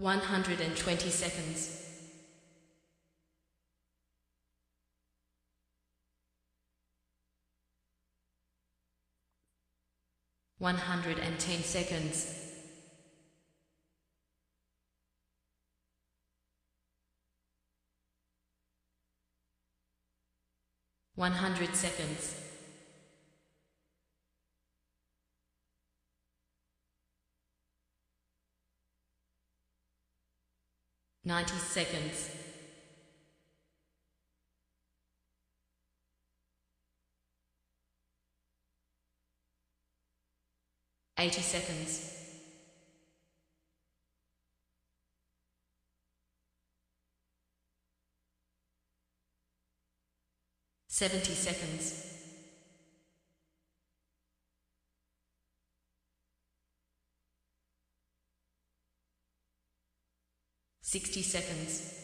120 seconds. 110 seconds. 100 seconds. 90 seconds. 80 seconds. 70 seconds. 60 seconds.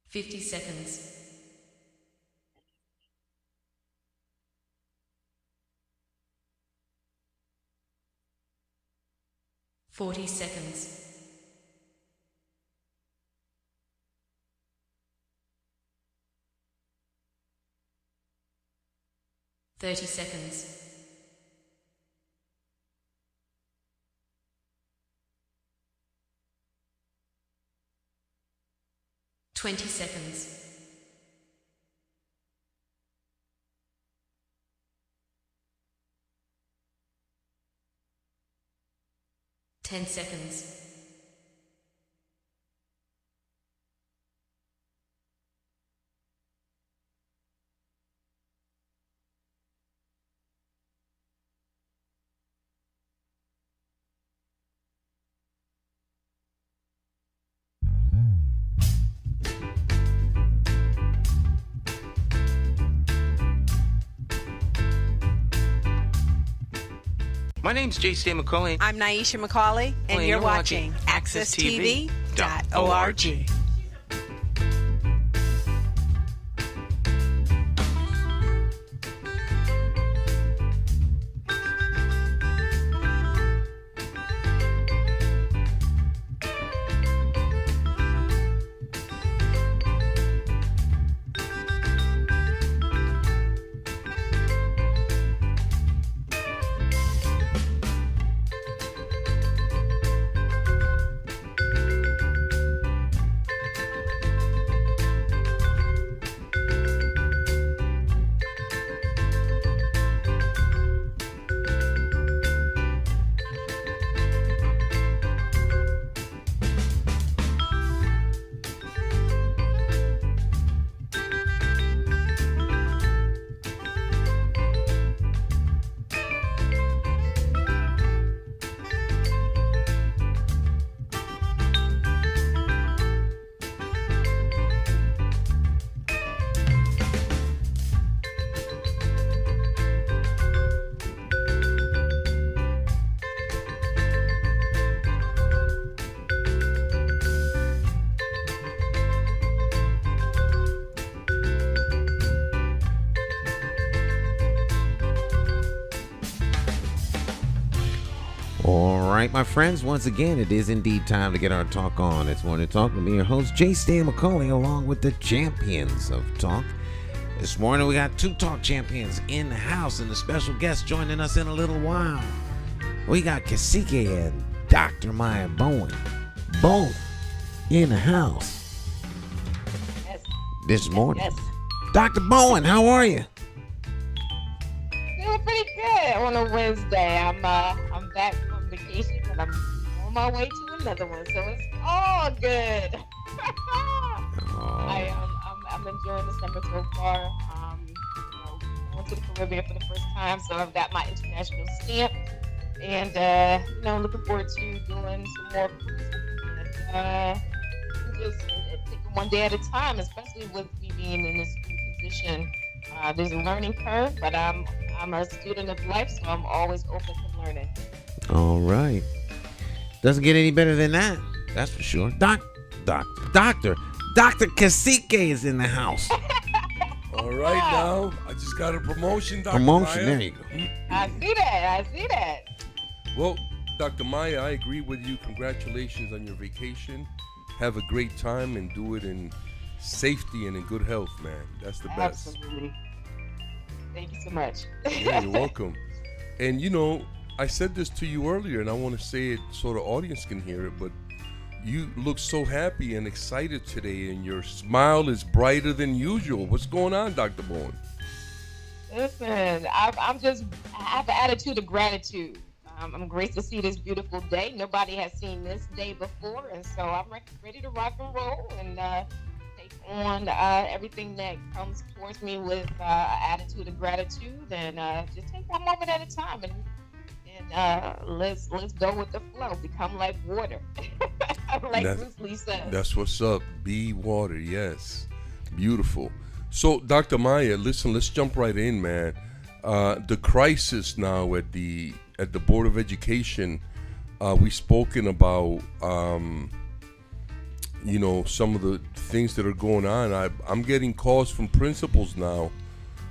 50 seconds. 40 seconds. 30 seconds. 20 seconds. 10 seconds. 'My name's J.C. McCauley. I'm Naisha McCauley, and you're watching AccessTV.org. All right, my friends, once again, it is indeed time to get our talk on. It's Morning Talk with me, your host, J. Stan McCauley, along with the champions of talk. This morning, we got two talk champions in the house and a special guest joining us in a little while. We got Cacique and Dr. Maya Bowen, both in the house this morning. Yes. Dr. Bowen, how are you? Feeling pretty good on a Wednesday. I'm back from vacation, but I'm on my way to another one, so it's all good. I'm enjoying the summer so far. I went to the Caribbean for the first time, so I've got my international stamp, and looking forward to doing some more cruising. And just taking one day at a time, especially with me being in this new position. There's a learning curve, but I'm a student of life, so I'm always open to learning. All right. Doesn't get any better than that. That's for sure. Dr. Cacique is in the house. All right, now I just got a promotion, Dr. Promotion, Maya. there you go. I see that. I see that. Well, Dr. Maya, I agree with you. Congratulations on your vacation. Have a great time and do it in safety and in good health, man. That's the best. Absolutely. Thank you so much. Yeah, you're welcome. And you know, I said this to you earlier, and I want to say it so the audience can hear it, but you look so happy and excited today, and your smile is brighter than usual. What's going on, Dr. Bowen? Listen, I have an attitude of gratitude. I'm grateful to see this beautiful day. Nobody has seen this day before, and so I'm ready to rock and roll and take on everything that comes towards me with an attitude of gratitude, and just take one moment at a time, and let's go with the flow. Become like water, like Bruce Lee says. That's what's up. Be water, yes. Beautiful. So, Dr. Maya, listen, let's jump right in, man. The crisis now at the Board of Education, we've spoken about, you know, some of the things that are going on. I'm getting calls from principals now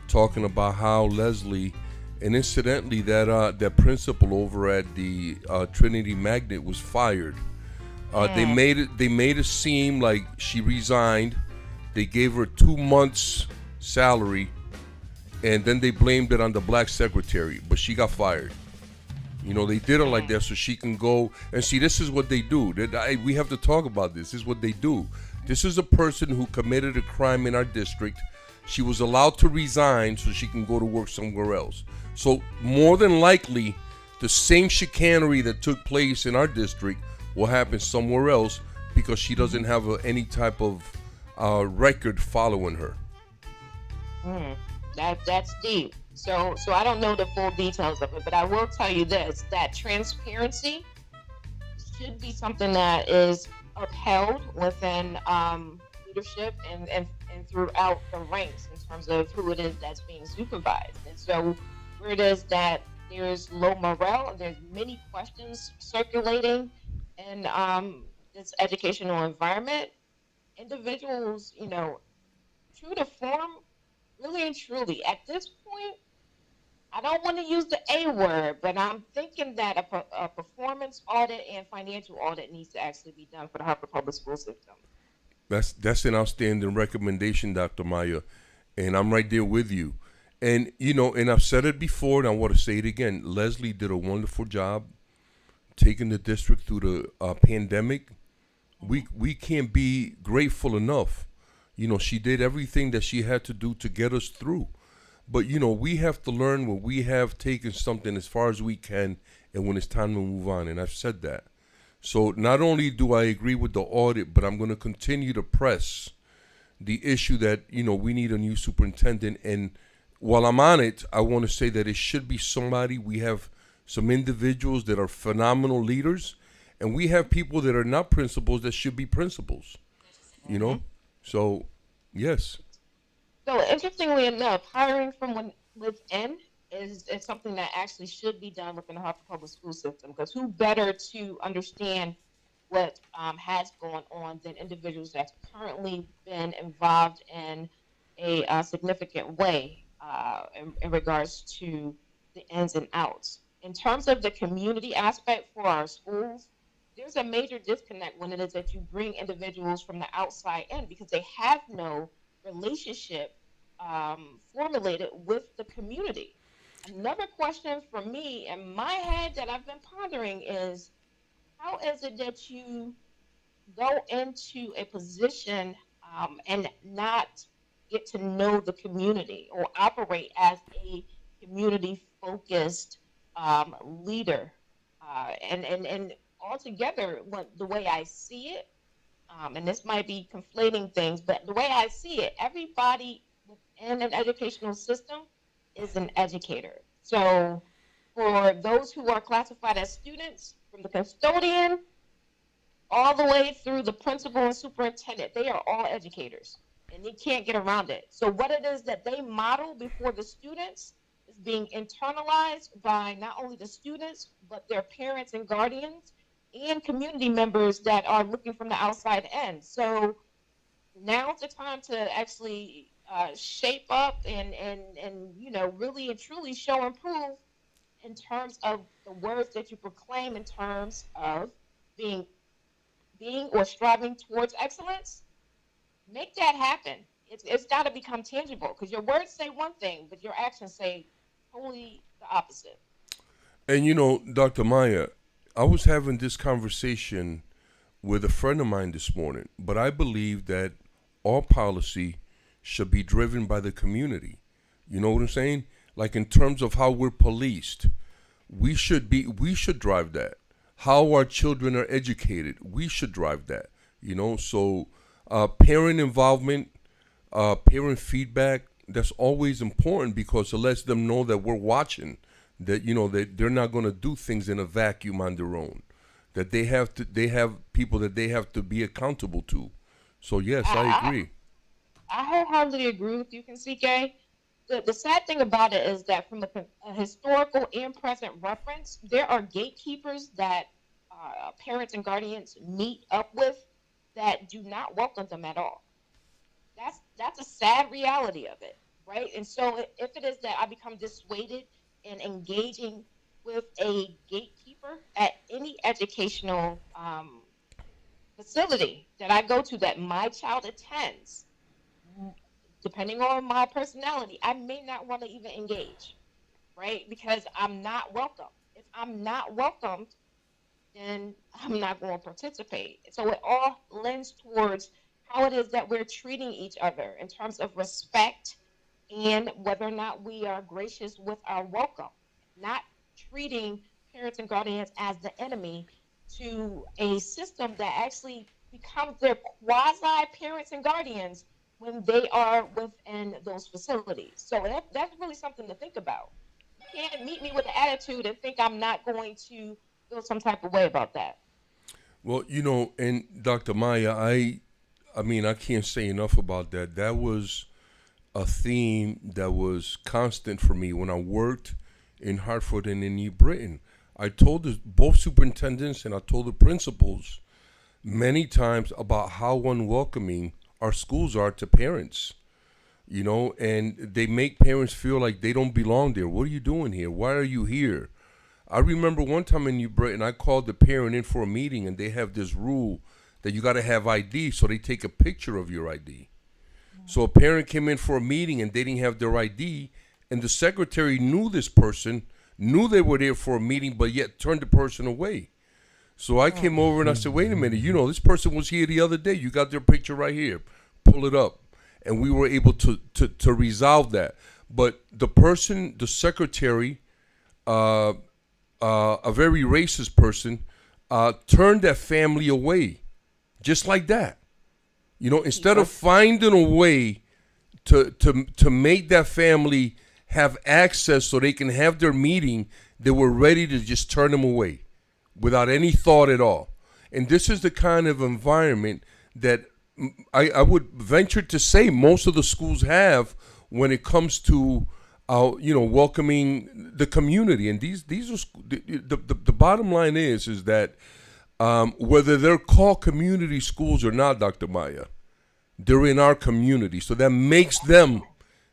talking about how Leslie, and incidentally, that principal over at the Trinity Magnet was fired. They made it seem like she resigned. They gave her 2 months' salary, and then they blamed it on the black secretary. But she got fired. You know, they did it like that so she can go and see. This is what they do. We have to talk about this. This is what they do. This is a person who committed a crime in our district. She was allowed to resign so she can go to work somewhere else. So more than likely, the same chicanery that took place in our district will happen somewhere else because she doesn't have any type of record following her. That's deep. So I don't know the full details of it, but I will tell you this: that transparency should be something that is upheld within leadership and throughout the ranks in terms of who it is that's being supervised. And so where it is that there's low morale and there's many questions circulating in this educational environment, individuals, you know, true to form, really and truly, at this point, I don't want to use the A word, but I'm thinking that a performance audit and financial audit needs to actually be done for the Harper Public School System. That's an outstanding recommendation, Dr. Maya, and I'm right there with you. And, you know, and I've said it before, and I want to say it again. Leslie did a wonderful job taking the district through the pandemic. We can't be grateful enough. You know, she did everything that she had to do to get us through. But, you know, we have to learn when we have taken something as far as we can and when it's time to move on, and I've said that. So not only do I agree with the audit, but I'm going to continue to press the issue that, you know, we need a new superintendent. And while I'm on it, I want to say that it should be somebody. We have some individuals that are phenomenal leaders, and we have people that are not principals that should be principals, you know? So, yes. So interestingly enough, hiring from within is something that actually should be done within the Harper Public School System, because who better to understand what has gone on than individuals that's currently been involved in a significant way in regards to the ins and outs. In terms of the community aspect for our schools, there's a major disconnect when it is that you bring individuals from the outside in because they have no relationship formulated with the community. Another question for me in my head that I've been pondering is, how is it that you go into a position and not get to know the community or operate as a community-focused leader? And altogether, the way I see it, and this might be conflating things, but the way I see it, everybody within an educational system is an educator. So for those who are classified as students, from the custodian all the way through the principal and superintendent, they are all educators, and they can't get around it. So what it is that they model before the students is being internalized by not only the students, but their parents and guardians and community members that are looking from the outside in. So now's the time to actually shape up and really and truly show and prove in terms of the words that you proclaim in terms of being being or striving towards excellence. Make that happen. It's got to become tangible because your words say one thing, but your actions say totally the opposite. And Dr. Maya, I was having this conversation with a friend of mine this morning, but I believe that all policy should be driven by the community. You know what I'm saying? Like in terms of how we're policed, we should drive that. How our children are educated, we should drive that. So parent involvement, parent feedback, that's always important because it lets them know that we're watching, that that they're not going to do things in a vacuum on their own, that they have people that they have to be accountable to. So yes, I agree. I wholeheartedly agree with you, Kinsuke. The sad thing about it is that from a historical and present reference, there are gatekeepers that parents and guardians meet up with that do not welcome them at all. That's a sad reality of it, right? And so if it is that I become dissuaded in engaging with a gatekeeper at any educational facility that I go to that my child attends, depending on my personality, I may not want to even engage, right? Because I'm not welcome. If I'm not welcomed, then I'm not going to participate. So it all lends towards how it is that we're treating each other in terms of respect and whether or not we are gracious with our welcome, not treating parents and guardians as the enemy to a system that actually becomes their quasi parents and guardians when they are within those facilities. So that's really something to think about. You can't meet me with an attitude and think I'm not going to feel some type of way about that. Well, and Dr. Maya, I mean, I can't say enough about that. That was a theme that was constant for me when I worked in Hartford and in New Britain. I told both superintendents and I told the principals many times about how unwelcoming our schools are to parents, and they make parents feel like they don't belong there. What are you doing here? Why are you here? I remember one time in New Britain, I called the parent in for a meeting, and they have this rule that you got to have ID, so they take a picture of your ID. So a parent came in for a meeting, and they didn't have their ID, and the secretary knew this person, knew they were there for a meeting, but yet turned the person away. So I came over and I said, wait a minute, this person was here the other day. You got their picture right here. Pull it up. And we were able to resolve that. But the secretary, a very racist person, turned that family away. Just like that. Instead of finding a way to make that family have access so they can have their meeting, they were ready to just turn them away without any thought at all. And this is the kind of environment that I would venture to say most of the schools have when it comes to welcoming the community. And these are the bottom line is that whether they're called community schools or not, Dr. Maya, they're in our community. So that makes them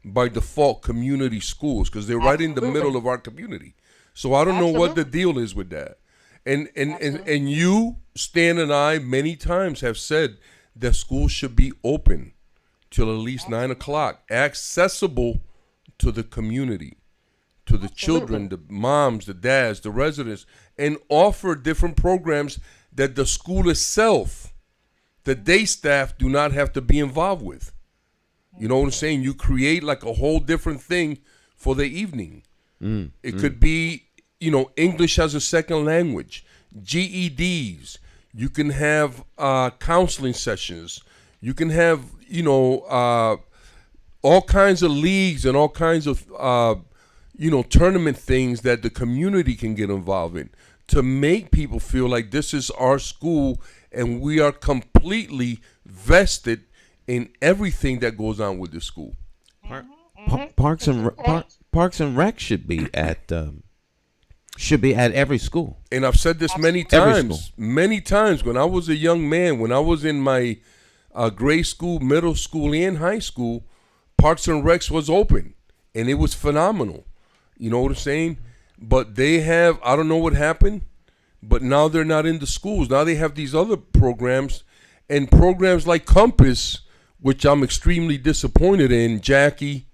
by default community schools because they're right in the middle of our community. So I don't know what the deal is with that. And you, Stan, and I many times have said that schools should be open till at least 9 o'clock, accessible to the community, to the children, the moms, the dads, the residents, and offer different programs that the school itself, the day staff do not have to be involved with. You know what I'm saying? You create like a whole different thing for the evening. It could be, English as a second language, GEDs. You can have counseling sessions. You can have, all kinds of leagues and all kinds of, tournament things that the community can get involved in to make people feel like this is our school and we are completely vested in everything that goes on with the school. Parks and Rec should be at every school. And I've said this many times when I was a young man, when I was in my grade school, middle school, and high school, Parks and Recs was open, and it was phenomenal. You know what I'm saying? But they have, I don't know what happened, but now they're not in the schools. Now they have these other programs, and programs like Compass, which I'm extremely disappointed in, Jackie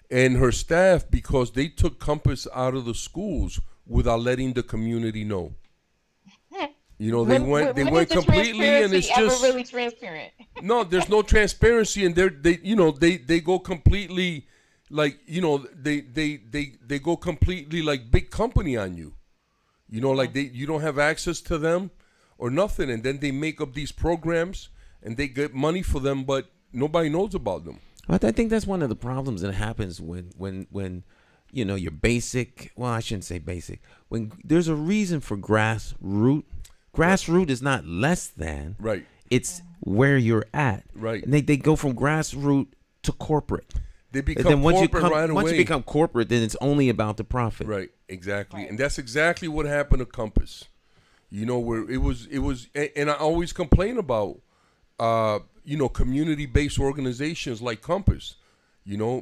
and her staff, because they took Compass out of the schools without letting the community know. You know, they went completely, and it's just really transparent. No, there's no transparency, and they go completely, like, they go completely like big company on you. You know, like you don't have access to them or nothing, and then they make up these programs and they get money for them, but nobody knows about them. I think that's one of the problems that happens when your basic. Well, I shouldn't say basic. When there's a reason for grassroots. Grassroots is not less than. Right. It's where you're at. Right. And they go from grassroots to corporate. They become and then corporate right away. Once you become corporate, then it's only about the profit. Right. Exactly. Right. And that's exactly what happened to Compass. You know, where it was, and I always complain about, community-based organizations like Compass,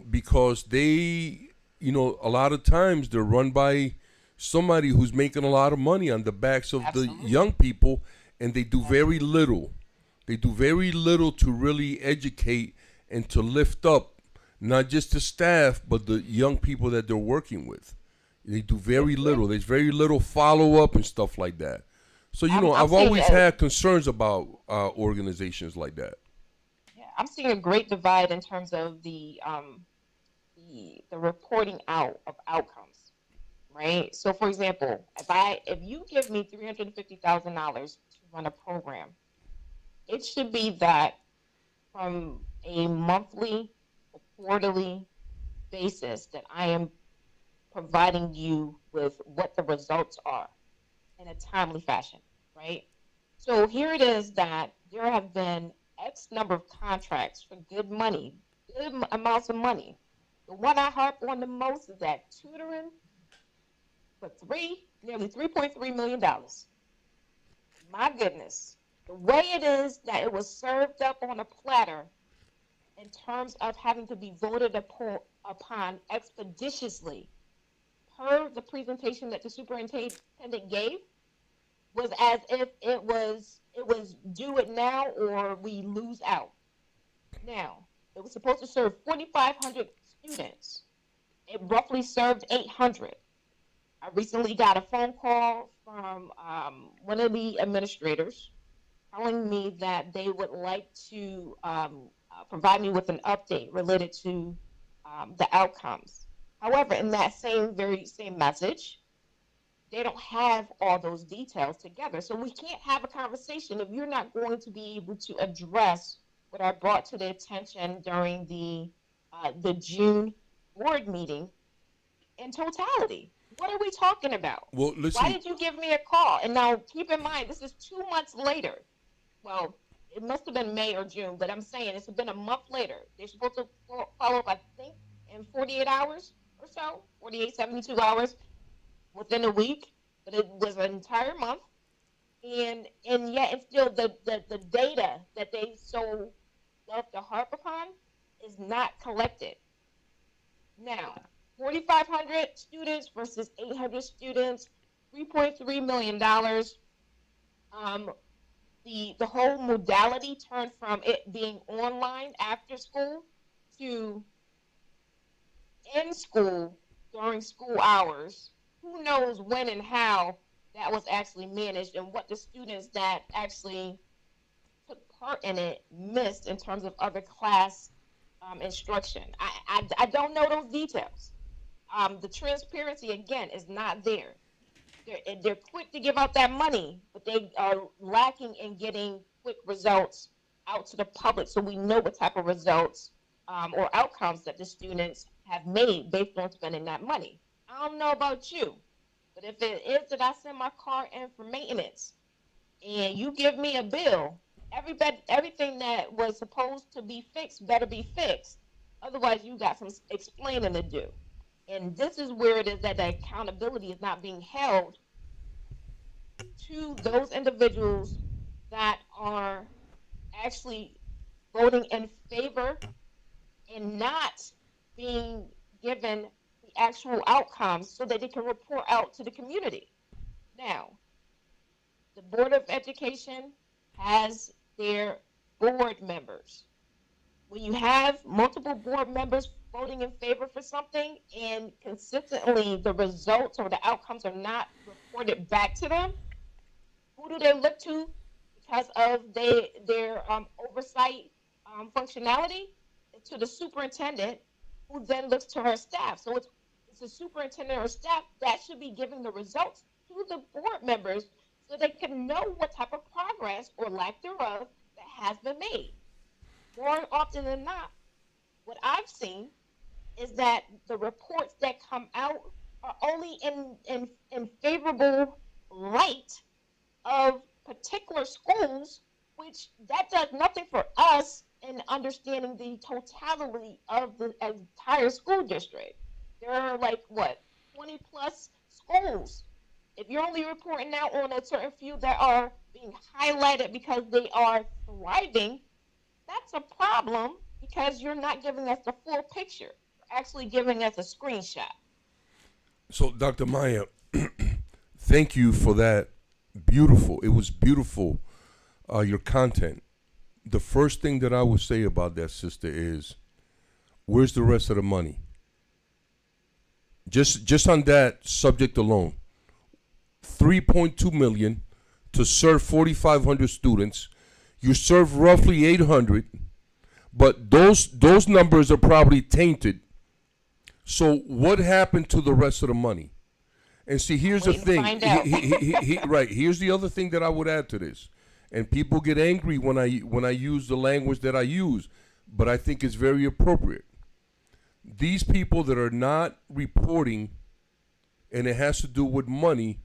because they, a lot of times they're run by somebody who's making a lot of money on the backs of the young people, and they do very little. They do very little to really educate and to lift up not just the staff, but the young people that they're working with. They do very little. There's very little follow-up and stuff like that. So, I've always had concerns about organizations like that. Yeah, I'm seeing a great divide in terms of the reporting out of outcomes. Right. So, for example, if you give me $350,000 to run a program, it should be that from a monthly or quarterly basis that I am providing you with what the results are in a timely fashion. Right. So here it is that there have been X number of contracts for good money, good amounts of money. The one I harp on the most is that tutoring for nearly $3.3 million. My goodness. The way it is that it was served up on a platter in terms of having to be voted upon expeditiously per the presentation that the superintendent gave was as if it was do it now or we lose out. Now, it was supposed to serve 4,500 students. It roughly served 800. I recently got a phone call from one of the administrators telling me that they would like to provide me with an update related to the outcomes. However, in that very same message, they don't have all those details together. So we can't have a conversation if you're not going to be able to address what I brought to the attention during the June board meeting in totality. What are we talking about? Well, listen. Why did you give me a call? And now keep in mind, this is 2 months later. Well, it must have been May or June, but I'm saying it's been a month later. They're supposed to follow up, I think, in 48 hours or so, 48, 72 hours within a week. But it was an entire month. And yet it's still the data that they so love to harp upon is not collected. Now, 4,500 students versus 800 students, $3.3 million. The whole modality turned from it being online after school to in school during school hours. Who knows when and how that was actually managed and what the students that actually took part in it missed in terms of other class instruction. I don't know those details. The transparency, again, is not there. They're quick to give out that money, but they are lacking in getting quick results out to the public so we know what type of results or outcomes that the students have made based on spending that money. I don't know about you, but if it is that I send my car in for maintenance and you give me a bill, everything that was supposed to be fixed better be fixed. Otherwise, you got some explaining to do. And this is where it is that the accountability is not being held to those individuals that are actually voting in favor and not being given the actual outcomes so that they can report out to the community. Now, the Board of Education has their board members. When you have multiple board members voting in favor for something and consistently the results or the outcomes are not reported back to them, who do they look to because of their oversight functionality? To the superintendent, who then looks to her staff. So it's the superintendent or staff that should be giving the results to the board members so they can know what type of progress or lack thereof that has been made. More often than not, what I've seen is that the reports that come out are only in favorable light of particular schools, which that does nothing for us in understanding the totality of the entire school district. There are like what 20 plus schools. If you're only reporting out on a certain few that are being highlighted because they are thriving, that's a problem because you're not giving us the full picture. You're actually giving us a screenshot. So, Dr. Maya, thank you for that. Beautiful. It was beautiful, your content. The first thing that I would say about that, sister, is where's the rest of the money? Just on that subject alone, $3.2 million to serve 4,500 students. You serve roughly 800, but those numbers are probably tainted. So what happened to the rest of the money? And see, here's the thing. Right. Here's the other thing that I would add to this. And people get angry when I use the language that I use, but I think it's very appropriate. These people that are not reporting, and it has to do with money,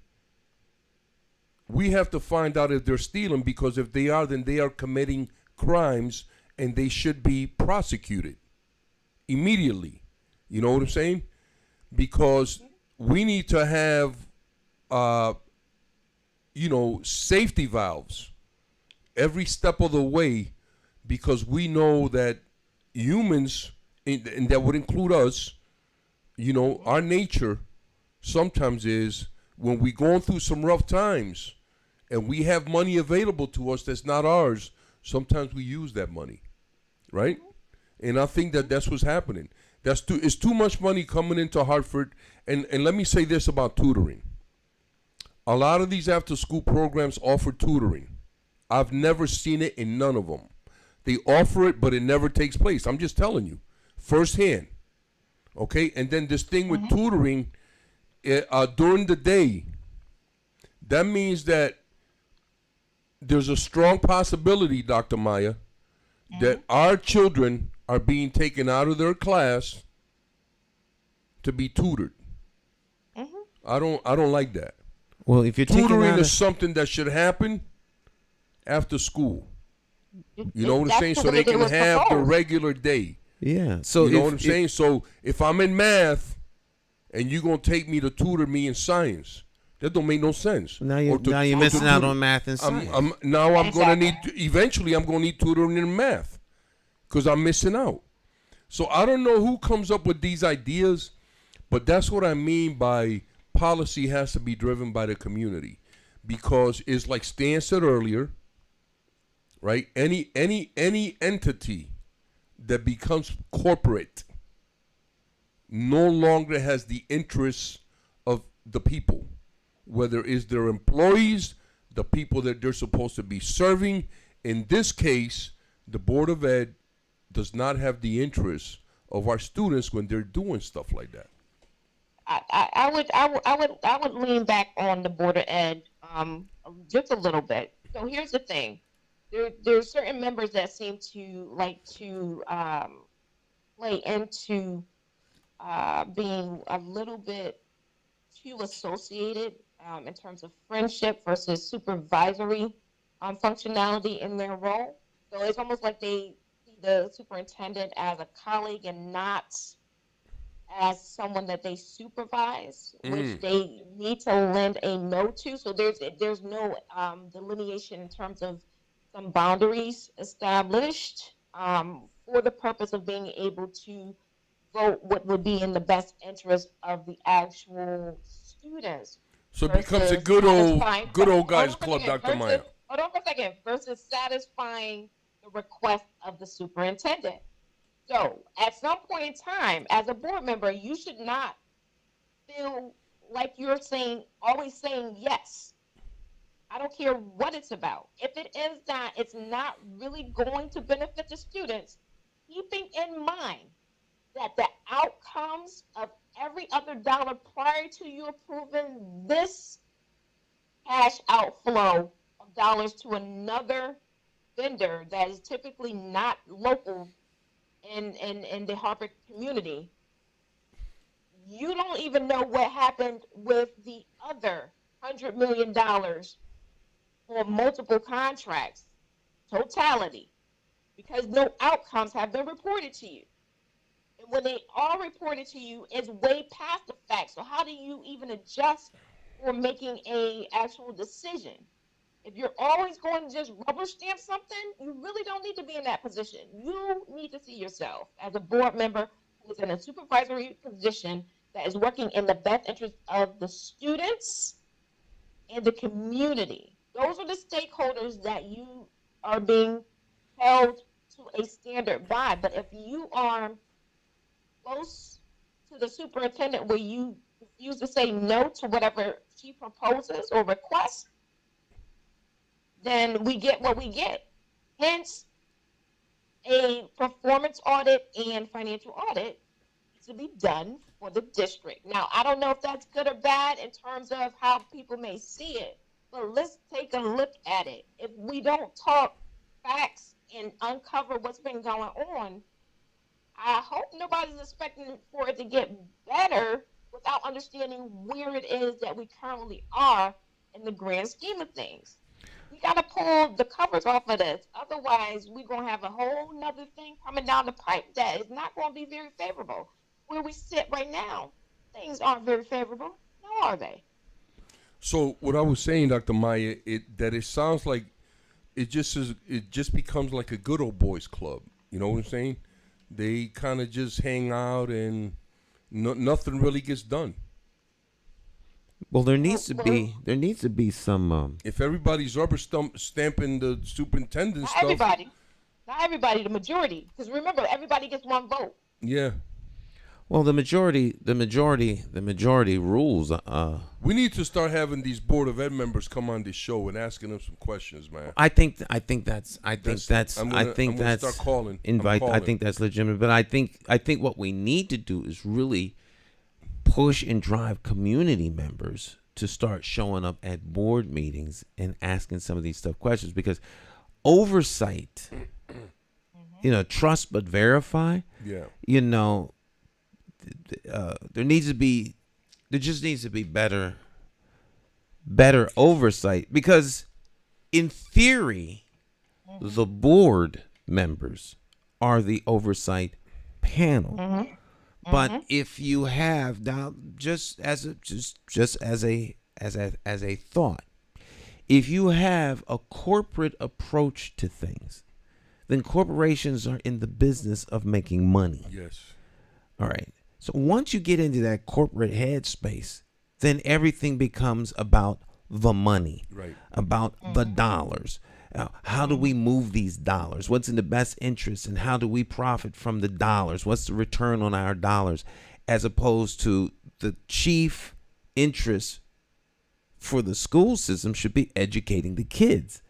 we have to find out if they're stealing, because if they are, then they are committing crimes and they should be prosecuted immediately. You know what I'm saying? Because we need to have, safety valves every step of the way, because we know that humans, and that would include us, our nature sometimes is when we're going through some rough times and we have money available to us that's not ours, sometimes we use that money, right? And I think that that's what's happening. It's too much money coming into Hartford. And let me say this about tutoring. A lot of these after-school programs offer tutoring. I've never seen it in none of them. They offer it, but it never takes place. I'm just telling you, firsthand. Okay? And then this thing with tutoring during the day, that means that there's a strong possibility, Dr. Maya, that our children are being taken out of their class to be tutored. I don't like that. Well, if you're tutoring is something that should happen after school. You know what I'm saying? So they can have the regular day. Yeah. So you know what I'm saying? So if I'm in math and you're gonna take me to tutor me in science, that don't make no sense. Now you're missing out on math and science. Eventually I'm gonna need tutoring in math, because I'm missing out. So I don't know who comes up with these ideas, but that's what I mean by policy has to be driven by the community, because it's like Stan said earlier, right? Any entity that becomes corporate no longer has the interests of the people, whether it's their employees, the people that they're supposed to be serving. In this case, the Board of Ed does not have the interests of our students when they're doing stuff like that. I would lean back on the Board of Ed just a little bit. So here's the thing: there's certain members that seem to like to play into being a little bit too associated in terms of friendship versus supervisory functionality in their role. So it's almost like they see the superintendent as a colleague and not as someone that they supervise, which they need to lend a no to. So there's no delineation in terms of some boundaries established for the purpose of being able to vote what would be in the best interest of the actual students. So it becomes a Versus good satisfying- old hold on guys for a club, second, Dr. Maya. Hold on for a second. Versus satisfying the request of the superintendent. So, at some point in time, as a board member, you should not feel like you're always saying yes. I don't care what it's about. If it is that it's not really going to benefit the students, keeping in mind that the outcomes of every other dollar prior to you approving this cash outflow of dollars to another vendor that is typically not local in the Harvard community, you don't even know what happened with the other $100 million for multiple contracts, totality, because no outcomes have been reported to you. And when they are reported to you, it's way past the fact. So how do you even adjust for making a actual decision? If you're always going to just rubber stamp something, you really don't need to be in that position. You need to see yourself as a board member who is in a supervisory position that is working in the best interest of the students and the community. Those are the stakeholders that you are being held to a standard by. But if you are close to the superintendent where you refuse to say no to whatever she proposes or requests, then we get what we get. Hence, a performance audit and financial audit needs to be done for the district. Now, I don't know if that's good or bad in terms of how people may see it, but let's take a look at it. If we don't talk facts and uncover what's been going on, I hope nobody's expecting for it to get better without understanding where it is that we currently are in the grand scheme of things. We got to pull the covers off of this. Otherwise, we're going to have a whole nother thing coming down the pipe that is not going to be very favorable. Where we sit right now, things aren't very favorable. No, are they? So what I was saying, Dr. Maya, it sounds like it just becomes like a good old boys club. You know what I'm saying? They kind of just hang out and nothing really gets done. Well, there needs to be some. If everybody's rubber stamping the superintendent Not stuff, not everybody, the majority. Because remember, everybody gets one vote. yeah. Well, the majority rules. We need to start having these Board of Ed members come on this show and asking them some questions, man. I think that's I'm gonna start calling. invite. I'm I think that's legitimate. But I think what we need to do is really push and drive community members to start showing up at board meetings and asking some of these tough questions, because oversight, trust but verify. Yeah. There just needs to be better oversight, because in theory, the board members are the oversight panel. But if you have now, just as a thought, if you have a corporate approach to things, then corporations are in the business of making money. Yes. All right. So once you get into that corporate headspace, then everything becomes about the money, Right. about the dollars. How do we move these dollars? What's in the best interest, and how do we profit from the dollars? What's the return on our dollars? As opposed to the chief interest for the school system should be educating the kids.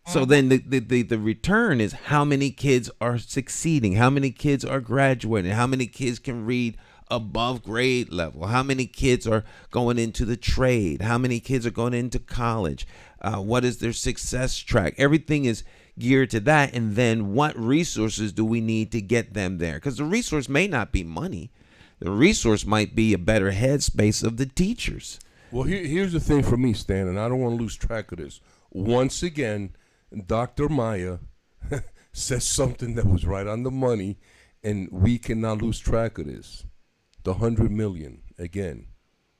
So then the return is how many kids are succeeding, how many kids are graduating, how many kids can read above grade level, how many kids are going into the trade, how many kids are going into college, what is their success track. Everything is geared to that. And then what resources do we need to get them there? Because the resource may not be money. The resource might be a better headspace of the teachers. Well, here's the thing for me, Stan, and I don't want to lose track of this. Once again, Dr. Maya says something that was right on the money, and we cannot lose track of this. The $100 million again.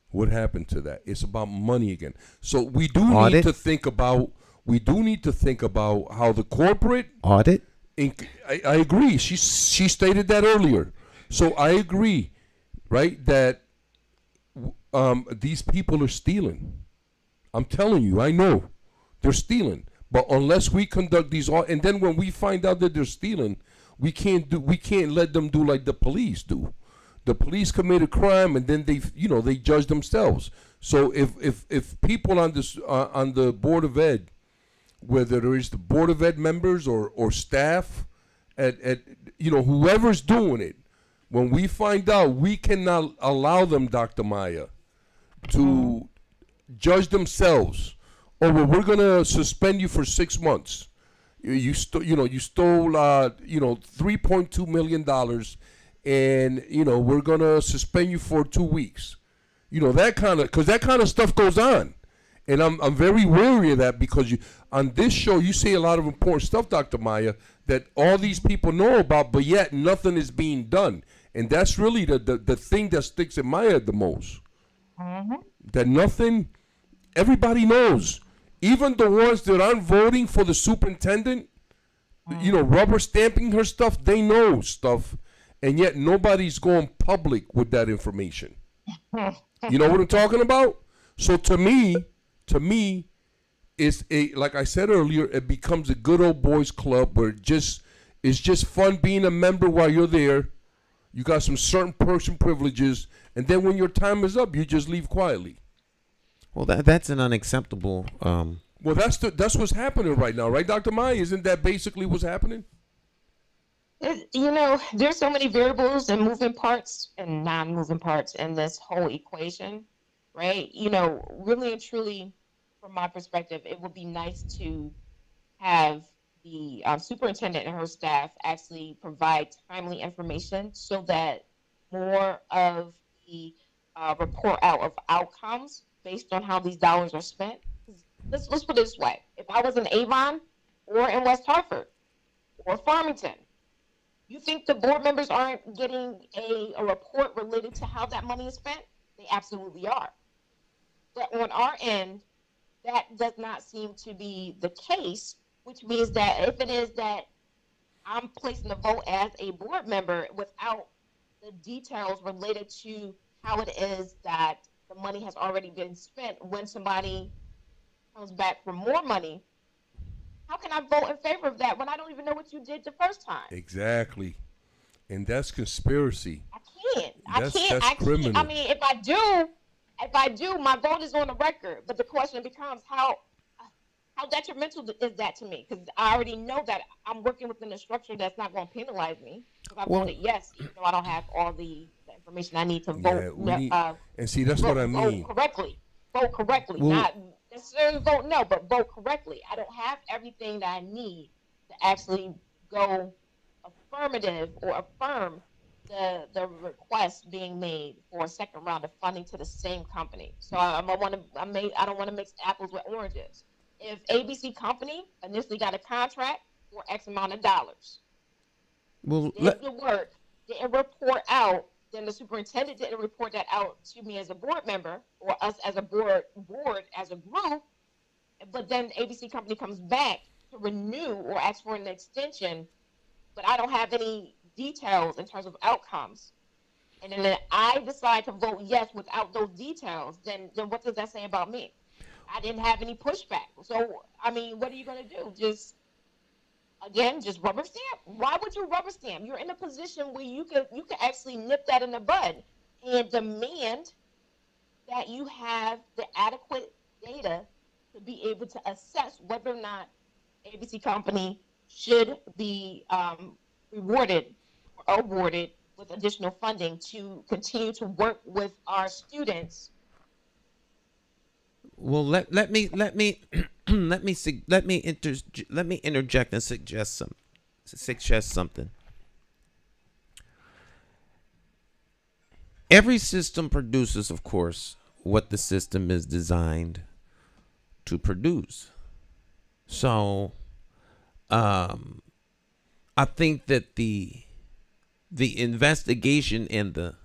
What happened to that? It's about money again. So we do need to think about how the corporate audit. I agree. She stated that earlier. So I agree, right, that these people are stealing. I'm telling you, I know they're stealing. But unless we conduct these, and then when we find out that they're stealing, we can't let them do like the police do. The police commit a crime and then they judge themselves. So if people on this on the Board of Ed, whether there is the Board of Ed members or staff at whoever's doing it, when we find out, we cannot allow them, Dr. Maya, to judge themselves. Oh, well, we're gonna suspend you for 6 months. You stole $3.2 million, and we're gonna suspend you for 2 weeks. Because that kind of stuff goes on, and I'm very wary of that because on this show you say a lot of important stuff, Dr. Maya, that all these people know about, but yet nothing is being done, and that's really the thing that sticks in my head the most. That nothing, everybody knows. Even the ones that aren't voting for the superintendent, rubber stamping her stuff, they know stuff, and yet nobody's going public with that information. You know what I'm talking about? So to me, it's like I said earlier, it becomes a good old boys club where it's just fun being a member while you're there. You got some certain person privileges, and then when your time is up, you just leave quietly. Well, that's an unacceptable. Well, that's what's happening right now, right, Dr. Maya? Isn't that basically what's happening? There's so many variables and moving parts and non-moving parts in this whole equation, right? Really and truly, from my perspective, it would be nice to have the superintendent and her staff actually provide timely information so that more of the report out of outcomes based on how these dollars are spent. Let's put it this way. If I was in Avon or in West Hartford or Farmington, you think the board members aren't getting a report related to how that money is spent? They absolutely are. But on our end, that does not seem to be the case, which means that if it is that I'm placing the vote as a board member without the details related to how it is that the money has already been spent, when somebody comes back for more money, how can I vote in favor of that when I don't even know what you did the first time? Exactly. And that's conspiracy. I can't. That's criminal. I mean, if I do, my vote is on the record. But the question becomes how detrimental is that to me? Because I already know that I'm working within a structure that's not going to penalize me. If I voted yes, even though I don't have all the information I need to vote. And see, that's what I mean. Vote correctly. Well, not necessarily vote no, but vote correctly. I don't have everything that I need to actually go affirmative or affirm the request being made for a second round of funding to the same company. So I don't want to mix apples with oranges. If ABC Company initially got a contract for X amount of dollars, did the work, didn't report out, then the superintendent didn't report that out to me as a board member or us as a board as a group, but then ABC Company comes back to renew or ask for an extension, but I don't have any details in terms of outcomes. And then I decide to vote yes without those details, then what does that say about me? I didn't have any pushback. So, I mean, what are you going to do? Just rubber stamp? Why would you rubber stamp? You're in a position where you could actually nip that in the bud and demand that you have the adequate data to be able to assess whether or not ABC Company should be rewarded or awarded with additional funding to continue to work with our students. Well, let me interject and suggest something. Every system produces, of course, what the system is designed to produce. So, I think that the investigation and the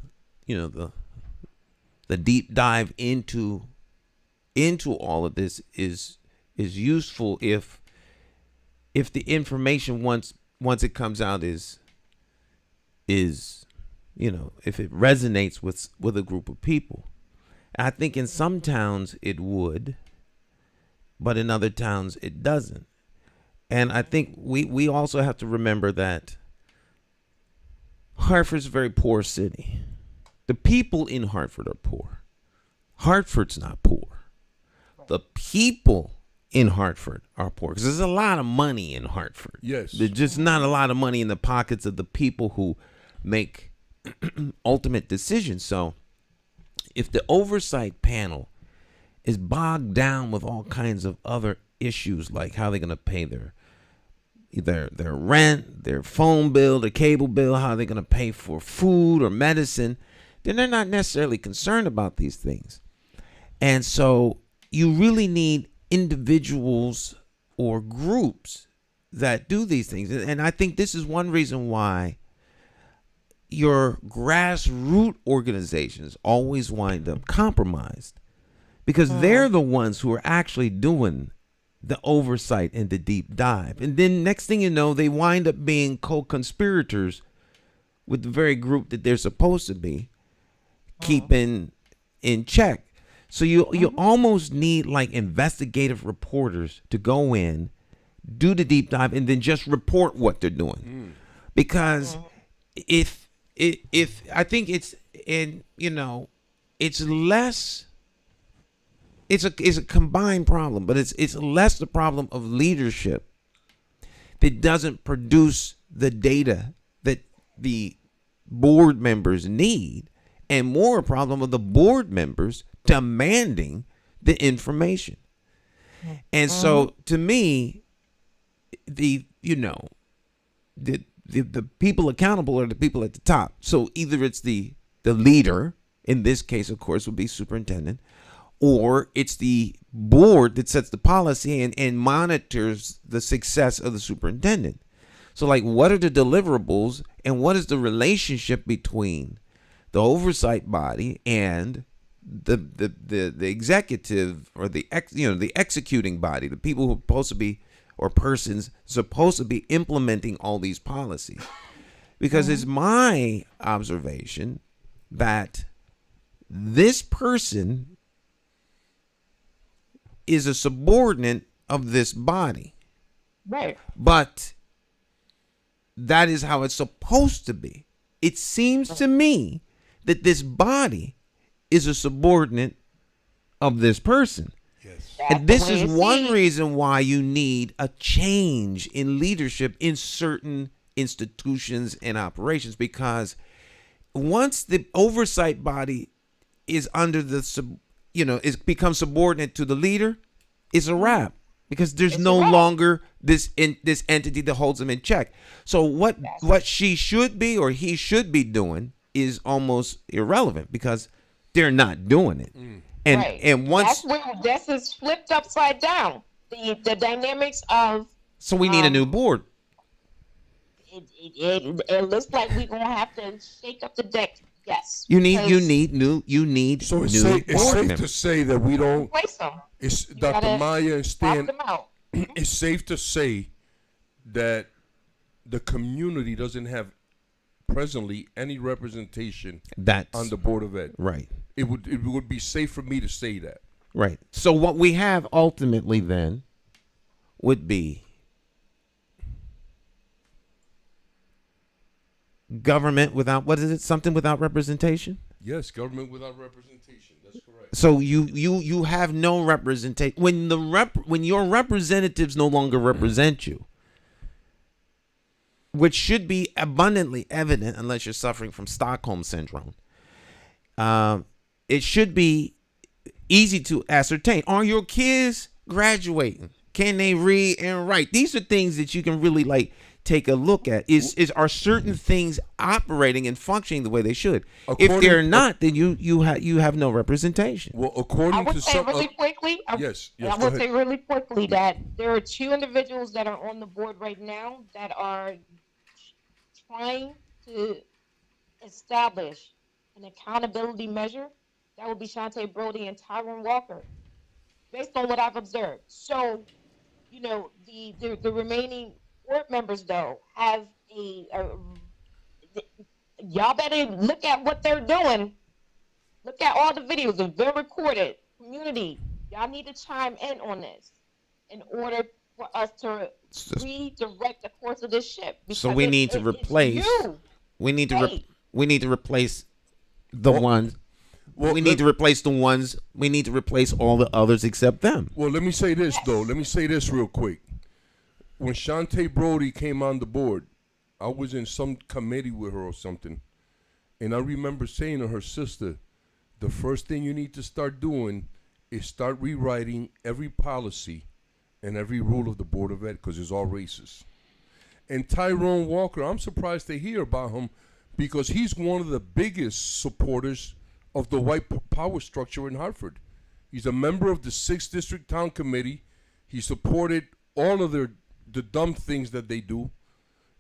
deep dive into all of this is useful if the information once once it comes out is if it resonates with a group of people. I think in some towns it would, but in other towns it doesn't. And I think we also have to remember that Hartford's a very poor city. The people in Hartford are poor. Hartford's not poor. The people in Hartford are poor because there's a lot of money in Hartford. Yes. There's just not a lot of money in the pockets of the people who make ultimate decisions. So if the oversight panel is bogged down with all kinds of other issues, like how they're going to pay their rent, their phone bill, their cable bill, how they're going to pay for food or medicine, then they're not necessarily concerned about these things. And so you really need individuals or groups that do these things. And I think this is one reason why your grassroots organizations always wind up compromised, because they're the ones who are actually doing the oversight and the deep dive. And then next thing you know, they wind up being co-conspirators with the very group that they're supposed to be keeping in check. So you almost need like investigative reporters to go in, do the deep dive, and then just report what they're doing. Because if I think it's less. It's a combined problem, but it's less the problem of leadership that doesn't produce the data that the board members need, and more a problem of the board members demanding the information. And so to me, the people accountable are the people at the top. So either it's the leader, in this case, of course, would be superintendent, or it's the board that sets the policy and monitors the success of the superintendent. So like, what are the deliverables and what is the relationship between the oversight body and the executive or the executing body, the people who are supposed to be, or persons supposed to be implementing all these policies? Because it's my observation that this person is a subordinate of this body. Right. But that is how it's supposed to be. It seems to me that this body is a subordinate of this person. Yes. And this is one reason why you need a change in leadership in certain institutions and operations, because once the oversight body is under the is becomes subordinate to the leader, it's a wrap, because there's no longer this entity that holds them in check. So what she should be or he should be doing is almost irrelevant, because they're not doing it. And once that's where this is flipped upside down. The dynamics of, so we need a new board. It looks like we're gonna have to shake up the deck. Yes. You need new So it's new safe board to members. say that we don't. Replace them. It's You Dr. gotta Maya and Stan. them out. It's safe to say that the community doesn't have presently any representation That's on the Board of Ed. right. It would be safe for me to say that. Right. So what we have ultimately then would be government without, what is it? Something without representation? Yes, government without representation. That's correct. So you have no representation when your representatives no longer represent you, which should be abundantly evident unless you're suffering from Stockholm syndrome. It should be easy to ascertain. Are your kids graduating? Can they read and write? These are things that you can really take a look at. Are certain things operating and functioning the way they should? If they're not, then you have no representation. Well, I according would to say some, really quickly. yes, I go would ahead. say really quickly that there are two individuals that are on the board right now that are trying to establish an accountability measure. That would be Shantae Brody and Tyron Walker, based on what I've observed. So, the remaining board members though have y'all better look at what they're doing. Look at all the videos. If they're recorded, community, y'all need to chime in on this in order for us to redirect the course of this ship. So we need to replace. We need to we need to replace the ones. Well, we need to replace the ones. We need to replace all the others except them. Well, let me say this though. Let me say this real quick. When Shantae Brody came on the board, I was in some committee with her or something, and I remember saying to her sister, the first thing you need to start doing is start rewriting every policy and every rule of the Board of Ed because it's all racist. And Tyrone Walker, I'm surprised to hear about him because he's one of the biggest supporters of the white power structure in Hartford. He's a member of the 6th District Town Committee. He supported all of the dumb things that they do.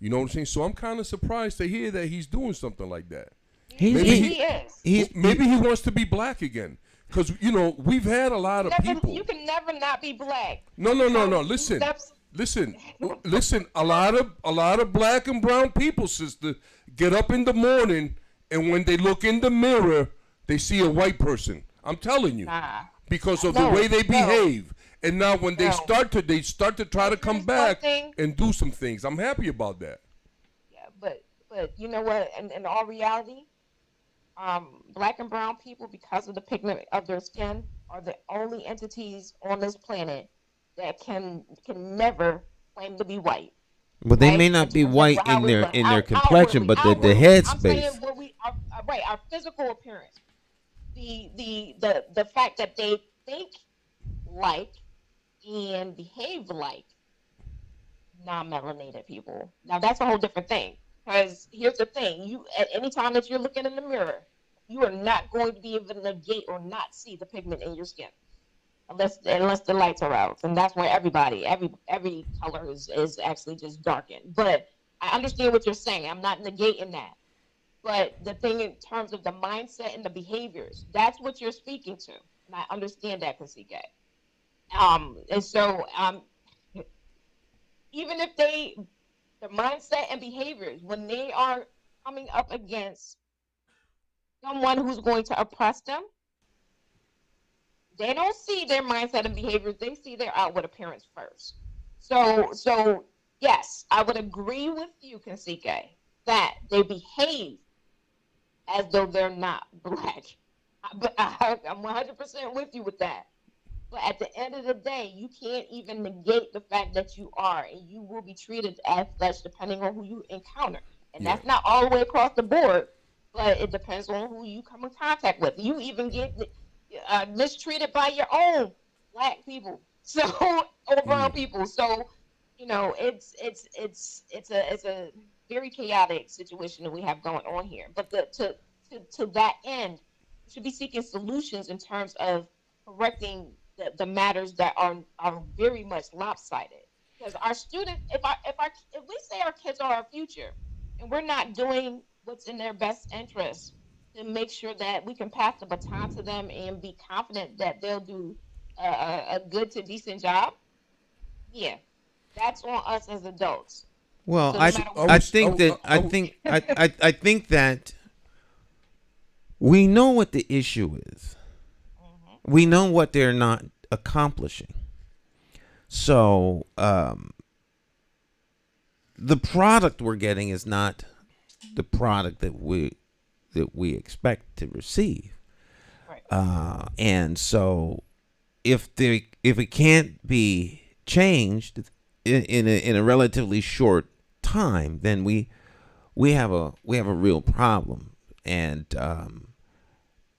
You know what I'm saying? So I'm kind of surprised to hear that he's doing something like that. Maybe he wants to be black again. Because, you know, we've had a lot of people. You can never not be black. No. Listen. A lot of black and brown people, sister, get up in the morning, and when they look in the mirror, they see a white person. I'm telling you, because of the way they behave. And now when they start to try to come back and do some things. I'm happy about that. Yeah, but you know what? In all reality, black and brown people, because of the pigment of their skin, are the only entities on this planet that can never claim to be white. But they may not be white in their complexion, but the headspace. I'm saying our physical appearance, the fact that they think like and behave like non-melanated people. Now that's a whole different thing. Because here's the thing: you at any time that you're looking in the mirror, you are not going to be able to negate or not see the pigment in your skin, unless the lights are out, and that's where every color is actually just darkened. But I understand what you're saying. I'm not negating that. But the thing in terms of the mindset and the behaviors, that's what you're speaking to, and I understand that, Kasike. And so even if the mindset and behaviors, when they are coming up against someone who's going to oppress them, they don't see their mindset and behaviors. They see their outward appearance first. So yes, I would agree with you, Kasike, that they behave as though they're not black. But I'm 100% with you with that. But at the end of the day, you can't even negate the fact that you are, and you will be treated as such depending on who you encounter. And that's not all the way across the board, but it depends on who you come in contact with. You even get mistreated by your own black people, or brown people. So, you know, it's a very chaotic situation that we have going on here. But to that end, we should be seeking solutions in terms of correcting the matters that are very much lopsided. Because our students, if we say our kids are our future, and we're not doing what's in their best interest to make sure that we can pass the baton to them and be confident that they'll do a good to decent job, that's on us as adults. Well, So I think that we know what the issue is. We know what they're not accomplishing. So the product we're getting is not the product that we expect to receive. Right. And so if it can't be changed in a relatively short time, then we have a real problem. And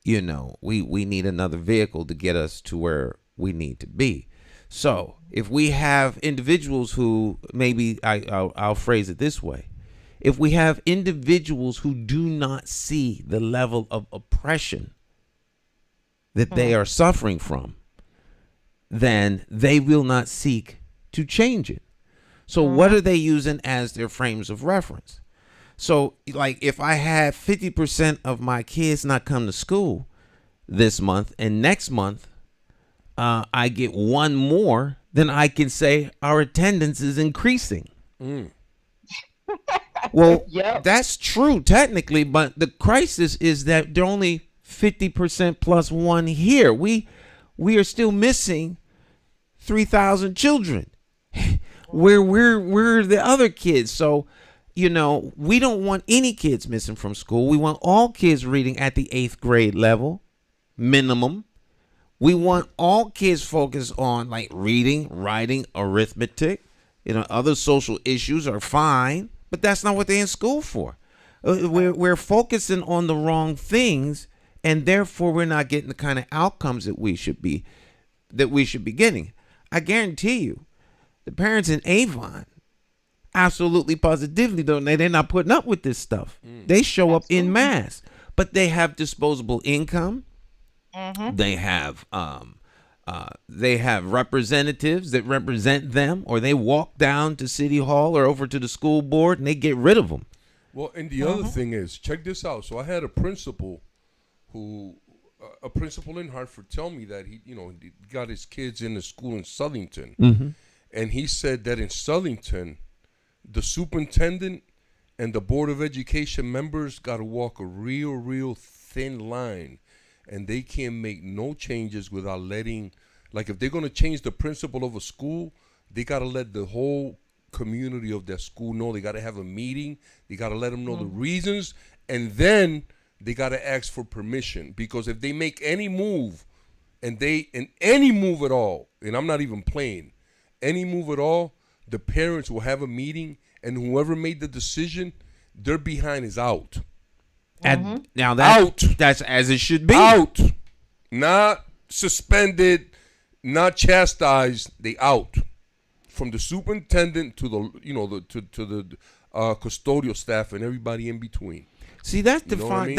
you know, we need another vehicle to get us to where we need to be. So if we have individuals who, maybe I'll phrase it this way: if we have individuals who do not see the level of oppression that they are suffering from, then they will not seek to change it. So what are they using as their frames of reference? So, like, if I have 50% of my kids not come to school this month, and next month I get one more, then I can say our attendance is increasing. Well, Yep. that's true technically, but the crisis is that they're only 50% plus one here. We are still missing 3,000 children. We're the other kids. So, we don't want any kids missing from school. We want all kids reading at the 8th grade level minimum. We want all kids focused on like reading, writing, arithmetic. Other social issues are fine, but that's not what they're in school for. We're focusing on the wrong things, and therefore we're not getting the kind of outcomes that we should be getting. I guarantee you, the parents in Avon absolutely positively they're not putting up with this stuff. They show up in mass, but they have disposable income. They have representatives that represent them, or they walk down to City Hall or over to the school board and they get rid of them. Well, and the other thing is, check this out. So I had a principal in Hartford tell me that he got his kids in the school in Southington, and he said that in Southington, the superintendent and the Board of Education members got to walk a real thin line, and they can't make no changes without letting, like if they're going to change the principal of a school, they got to let the whole community of that school know. They got to have a meeting. They got to let them know the reasons, and then they got to ask for permission, because if they make any move, and any move at all, and I'm not even playing, any move at all, the parents will have a meeting, and whoever made the decision, their behind is out. And now that's as it should be. Out. Not suspended, not chastised. They out. From the superintendent to the to the custodial staff and everybody in between. See, that's defined. I mean?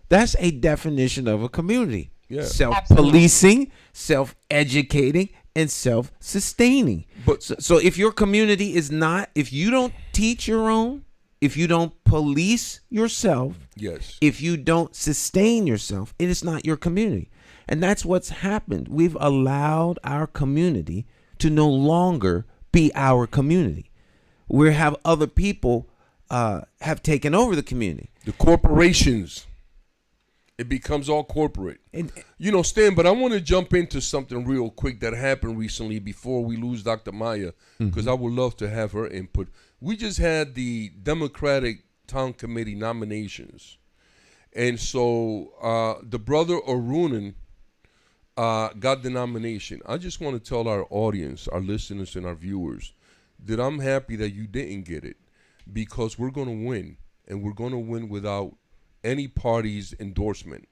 That's a definition of a community. Yeah. Self-policing, self-educating, and self-sustaining. But so if your community is not, if you don't teach your own, if you don't police yourself, yes, if you don't sustain yourself, it is not your community. And that's what's happened. We've allowed our community to no longer be our community. We have other people have taken over the community. The corporations. It becomes all corporate. Stan, but I want to jump into something real quick that happened recently before we lose Dr. Maya, because I would love to have her input. We just had the Democratic Town Committee nominations. And so the brother Arunan got the nomination. I just want to tell our audience, our listeners and our viewers, that I'm happy that you didn't get it, because we're going to win, and we're going to win without any party's endorsement,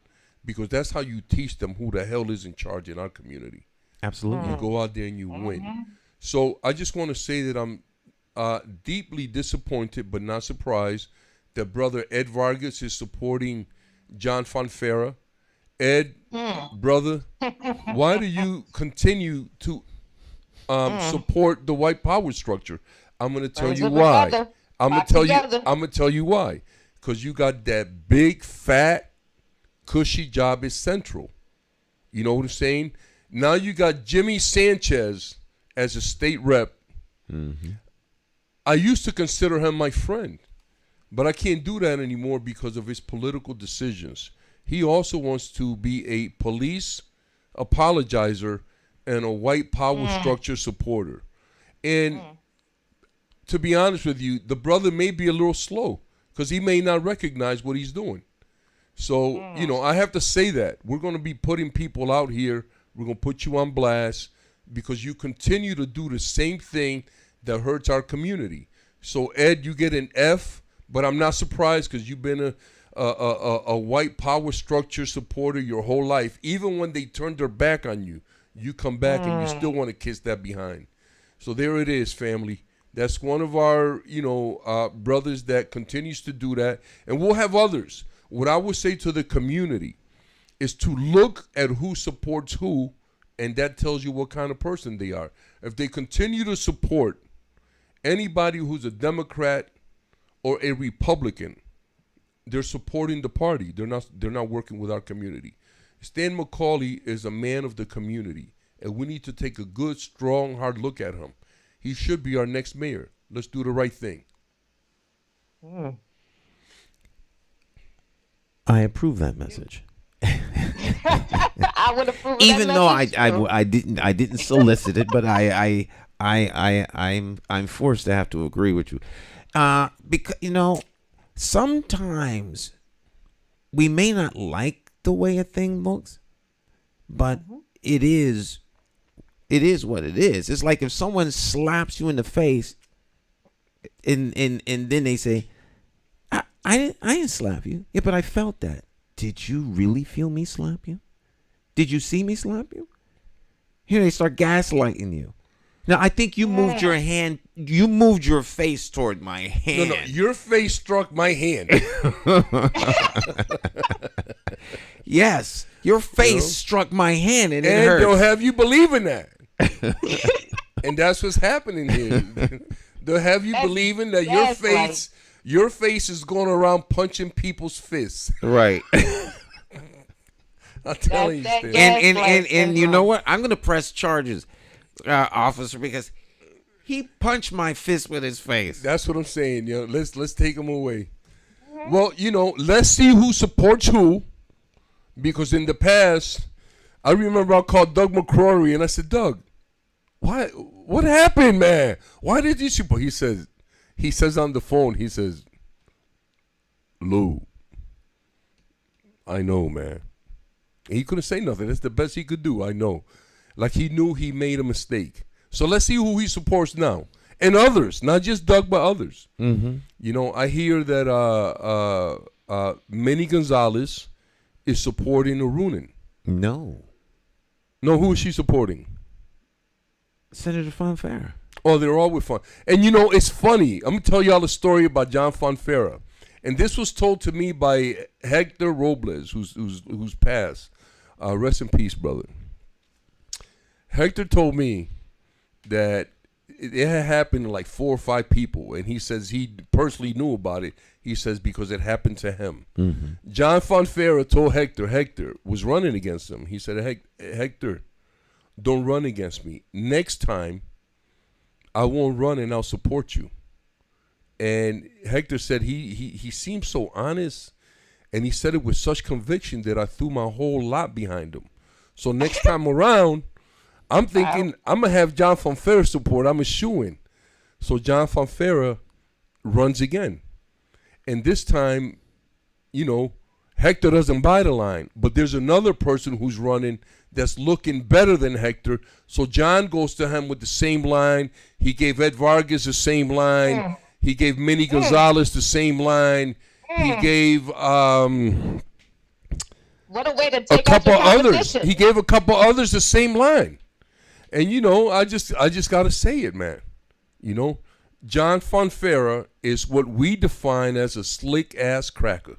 because that's how you teach them who the hell is in charge in our community. Absolutely. You go out there and you win. So I just want to say that I'm deeply disappointed but not surprised that Brother Ed Vargas is supporting John Fonfera. Ed, brother, why do you continue to support the white power structure? I'm going to tell you why. I'm going to tell you why. Because you got that big, fat, cushy job at Central. You know what I'm saying? Now you got Jimmy Sanchez as a state rep. I used to consider him my friend, but I can't do that anymore because of his political decisions. He also wants to be a police apologizer and a white power structure supporter. And to be honest with you, the brother may be a little slow, because he may not recognize what he's doing. So, I have to say that. We're going to be putting people out here. We're going to put you on blast because you continue to do the same thing that hurts our community. So, Ed, you get an F, but I'm not surprised, because you've been a white power structure supporter your whole life. Even when they turn their back on you, you come back and you still want to kiss that behind. So there it is, family. That's one of our, brothers that continues to do that. And we'll have others. What I would say to the community is to look at who supports who, and that tells you what kind of person they are. If they continue to support anybody who's a Democrat or a Republican, they're supporting the party. They're not working with our community. Stan McCauley is a man of the community, and we need to take a good, strong, hard look at him. He should be our next mayor. Let's do the right thing. I approve that message. I would approve. Even though I I didn't solicit it, but I'm forced to have to agree with you, because sometimes we may not like the way a thing looks, but it is what it is. It's like if someone slaps you in the face, and then they say, I didn't slap you. Yeah, but I felt that. Did you really feel me slap you? Did you see me slap you? Here they start gaslighting you. Now I think you moved your hand. You moved your face toward my hand. No, your face struck my hand. Yes, your face struck my hand, and it hurt. They'll have you believe in that. And that's what's happening here. They'll have you believing that your face is going around punching people's fists. Right. I'm telling you, Stan. And you know what? I'm going to press charges, officer, because he punched my fist with his face. That's what I'm saying. Let's take him away. Well, let's see who supports who, because in the past, I remember I called Doug McCrory and I said, Doug, what happened, man? Why did you support? He says on the phone, he says, Lou, I know, man. He couldn't say nothing. That's the best he could do. I know. Like he knew he made a mistake. So let's see who he supports now. And others, not just Doug, but others. Mm-hmm. I hear that Manny Gonzalez is supporting Arunin. No, who is she supporting? Senator Fonfara. Oh, they're all with Fon. And it's funny. I'm gonna tell y'all a story about John Fonfara. And this was told to me by Hector Robles, who's passed. Rest in peace, brother. Hector told me that it had happened to like 4 or 5 people, and he says he personally knew about it. He says because it happened to him. Mm-hmm. John Fonfara told Hector was running against him. He said, Hector, don't run against me. Next time, I won't run and I'll support you. And Hector said he seemed so honest, and he said it with such conviction that I threw my whole lot behind him. So next time around, I'm thinking I'm going to have John Fonfara support. I'm a shoo-in. So John Fonfara runs again. And this time, Hector doesn't buy the line. But there's another person who's running that's looking better than Hector. So John goes to him with the same line. He gave Ed Vargas the same line. He gave Manny Gonzalez the same line. He gave what a way to take a couple out your others. He gave a couple others the same line. And I just gotta say it, man. John Fonfara is what we define as a slick ass cracker,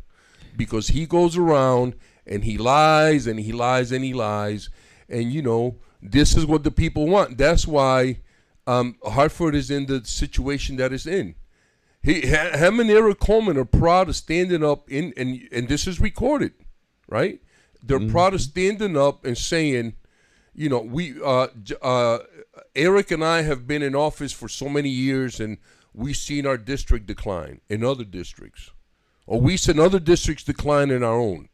because he goes around and he lies and he lies and he lies, and this is what the people want. That's why Hartford is in the situation that it's in. Him and Eric Coleman are proud of standing up and this is recorded, right? They're proud of standing up and saying, we Eric and I have been in office for so many years, and we've seen our district decline in other districts, or we've seen other districts decline in our own.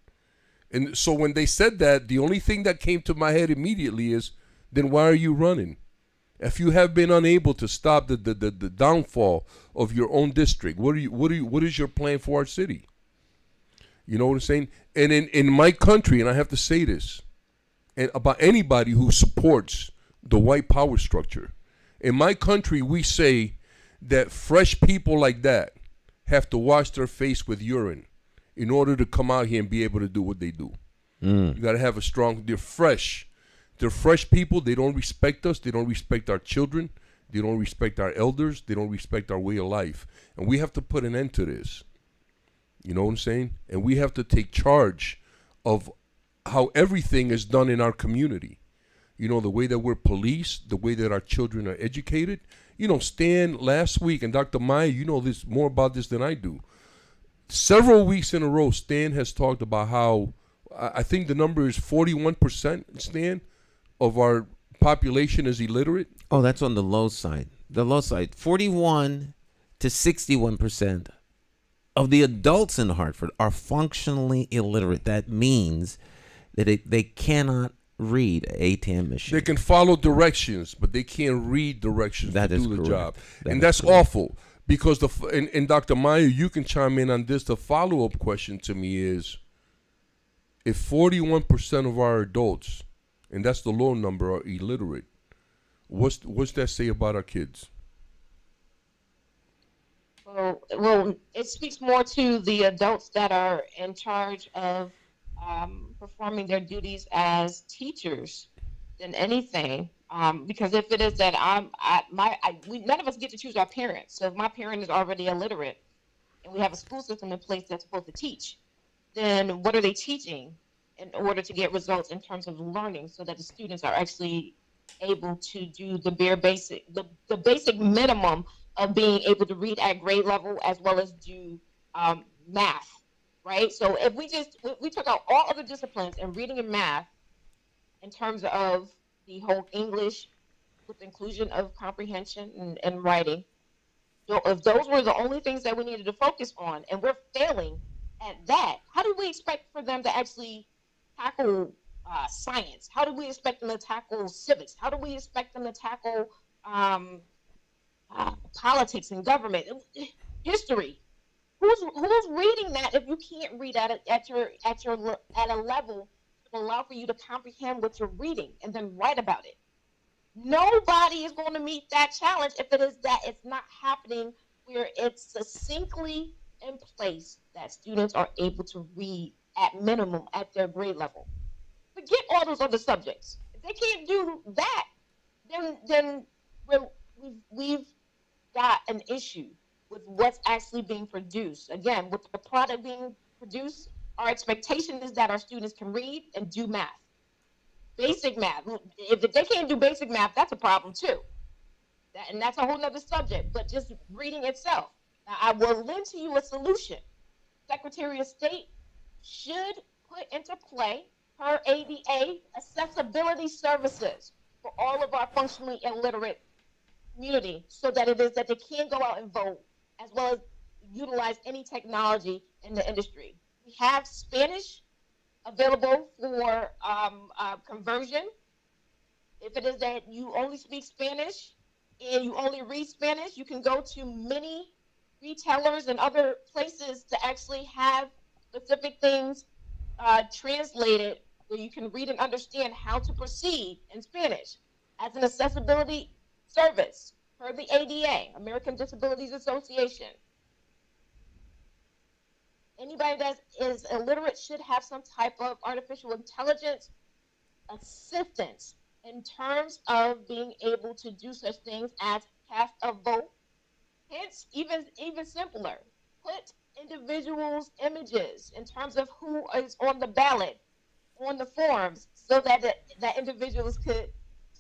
And so when they said that, the only thing that came to my head immediately is, then why are you running? If you have been unable to stop the downfall of your own district, what is your plan for our city? You know what I'm saying? And in my country, and I have to say this, and about anybody who supports the white power structure, in my country, we say that fresh people like that have to wash their face with urine in order to come out here and be able to do what they do. You got to have they're fresh. They're fresh people. They don't respect us. They don't respect our children. They don't respect our elders. They don't respect our way of life. And we have to put an end to this. You know what I'm saying? And we have to take charge of how everything is done in our community. The way that we're policed, the way that our children are educated. Stan, last week, and Dr. Maya, you know this more about this than I do. Several weeks in a row, Stan has talked about how, I think the number is 41%, Stan, of our population is illiterate. Oh, that's on the low side. the low side, 41 to 61% of the adults in Hartford are functionally illiterate. That means that they cannot read an ATM machine. They can follow directions, but they can't read directions to do the job. And that's awful because and Dr. Meyer, you can chime in on this. The follow-up question to me is, if 41% of our adults, and that's the low number, are illiterate, what's that say about our kids? Well, it speaks more to the adults that are in charge of performing their duties as teachers than anything. Because if it is that none of us get to choose our parents. So if my parent is already illiterate, and we have a school system in place that's supposed to teach, then what are they teaching in order to get results in terms of learning, so that the students are actually able to do the basic minimum of being able to read at grade level as well as do math, right? So if we took out all other disciplines and reading and math in terms of the whole English with inclusion of comprehension and writing, if those were the only things that we needed to focus on, and we're failing at that, how do we expect for them to actually tackle science? How do we expect them to tackle civics? How do we expect them to tackle politics and government, history? Who's reading that if you can't read at a level to allow for you to comprehend what you're reading and then write about it? Nobody is going to meet that challenge if it is that it's not happening where it's succinctly in place that students are able to read at minimum at their grade level. Forget all those other subjects. If they can't do that, then we've got an issue with what's actually being produced. Again, with the product being produced, our expectation is that our students can read and do math. Basic math. If they can't do basic math, that's a problem too. And that's a whole nother subject, but just reading itself. Now, I will lend to you a solution. Secretary of State should put into play her ADA accessibility services for all of our functionally illiterate community, so that it is that they can go out and vote, as well as utilize any technology in the industry. We have Spanish available for conversion. If it is that you only speak Spanish and you only read Spanish, you can go to many retailers and other places to actually have specific things translated where you can read and understand how to proceed in Spanish as an accessibility service per the ADA, American Disabilities Association. Anybody that is illiterate should have some type of artificial intelligence assistance in terms of being able to do such things as cast a vote. Hence, even simpler, put individuals' images in terms of who is on the ballot, on the forms, so that that individuals could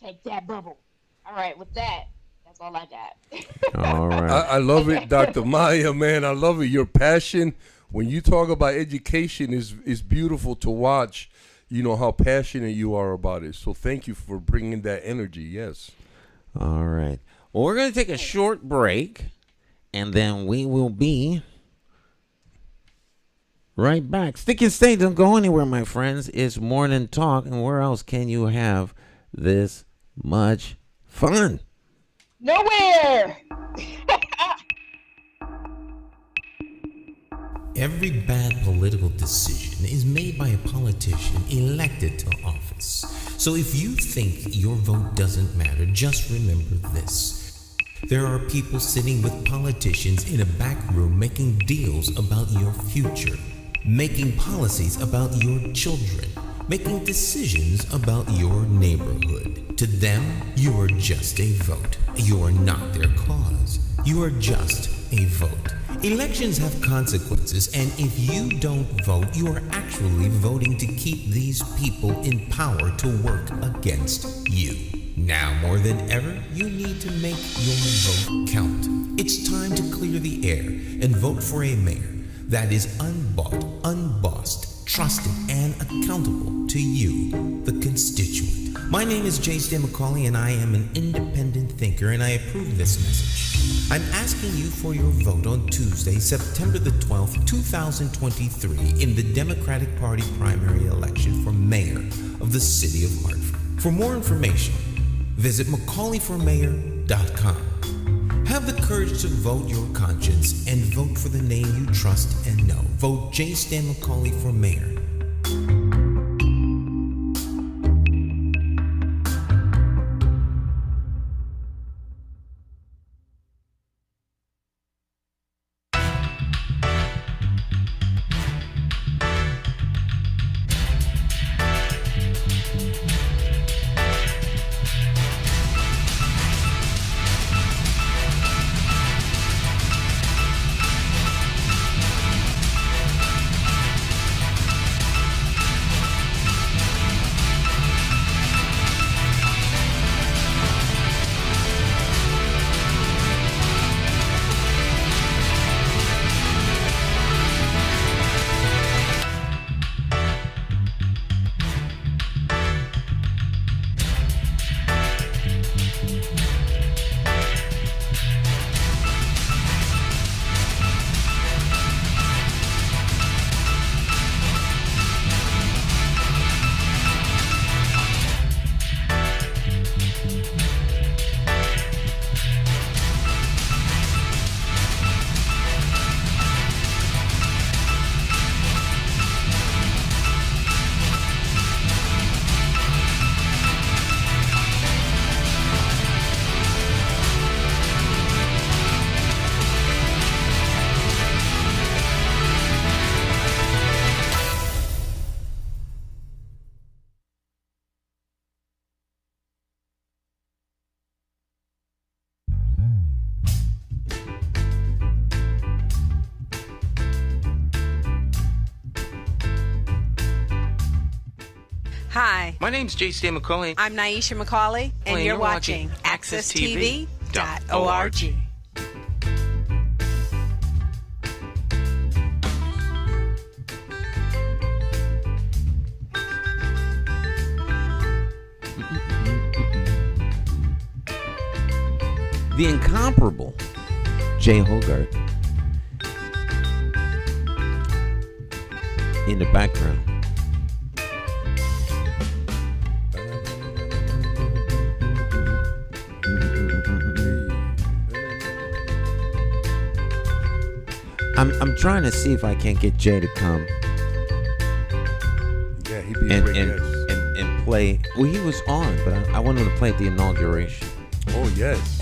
take that bubble. All right, with that, that's all I got. All right. I love it, Dr. Maya, man. I love it. Your passion when you talk about education is beautiful to watch. You know how passionate you are about it. So thank you for bringing that energy. Yes. All right. Well, we're going to take a short break, and then we will be right back. Stick and stay. Don't go anywhere, my friends. It's Morning Talk, and where else can you have this much fun? Nowhere. Every bad political decision is made by a politician elected to office. So if you think your vote doesn't matter, just remember this. There are people sitting with politicians in a back room making deals about your future, making policies about your children, making decisions about your neighborhood. To them, you are just a vote. You are not their cause. You are just a vote. Elections have consequences, and if you don't vote, you are actually voting to keep these people in power to work against you. Now more than ever, you need to make your vote count. It's time to clear the air and vote for a mayor that is unbought, unbossed, trusted, and accountable to you, the constituent. My name is J. Stan McCauley, and I am an independent thinker, and I approve this message. I'm asking you for your vote on Tuesday, September the 12th, 2023, in the Democratic Party primary election for mayor of the city of Hartford. For more information, visit McCauleyformayor.com. Have the courage to vote your conscience and vote for the name you trust and know. Vote J. Stan McCauley for mayor. Hi, My name's J. Stan McCauley. I'm Naisha McCauley, and you're watching AccessTV.org. The incomparable Jay Hogarth in the background. I'm trying to see if I can't get Jay to come. Yeah, he'd be a great guest. And play. Well, he was on, but I want him to play at the inauguration. Oh, yes.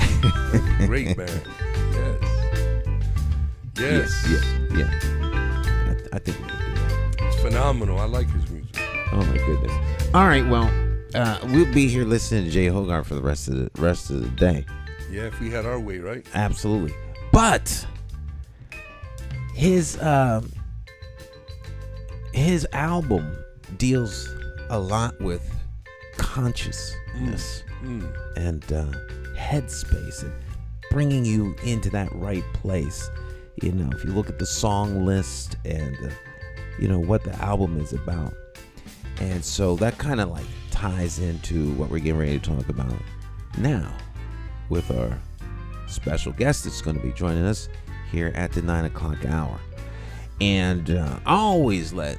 Great, man. Yes. Yeah. I think we can do that. It's phenomenal. I like his music. Oh my goodness. All right, well, we'll be here listening to Jay Hogarth for the rest of the day. Yeah, if we had our way, right? Absolutely. But his album deals a lot with consciousness and headspace and bringing you into that right place. You know, if you look at the song list and what the album is about, and so that kind of like ties into what we're getting ready to talk about now with our special guest that's going to be joining us here at the 9 o'clock hour. And I always let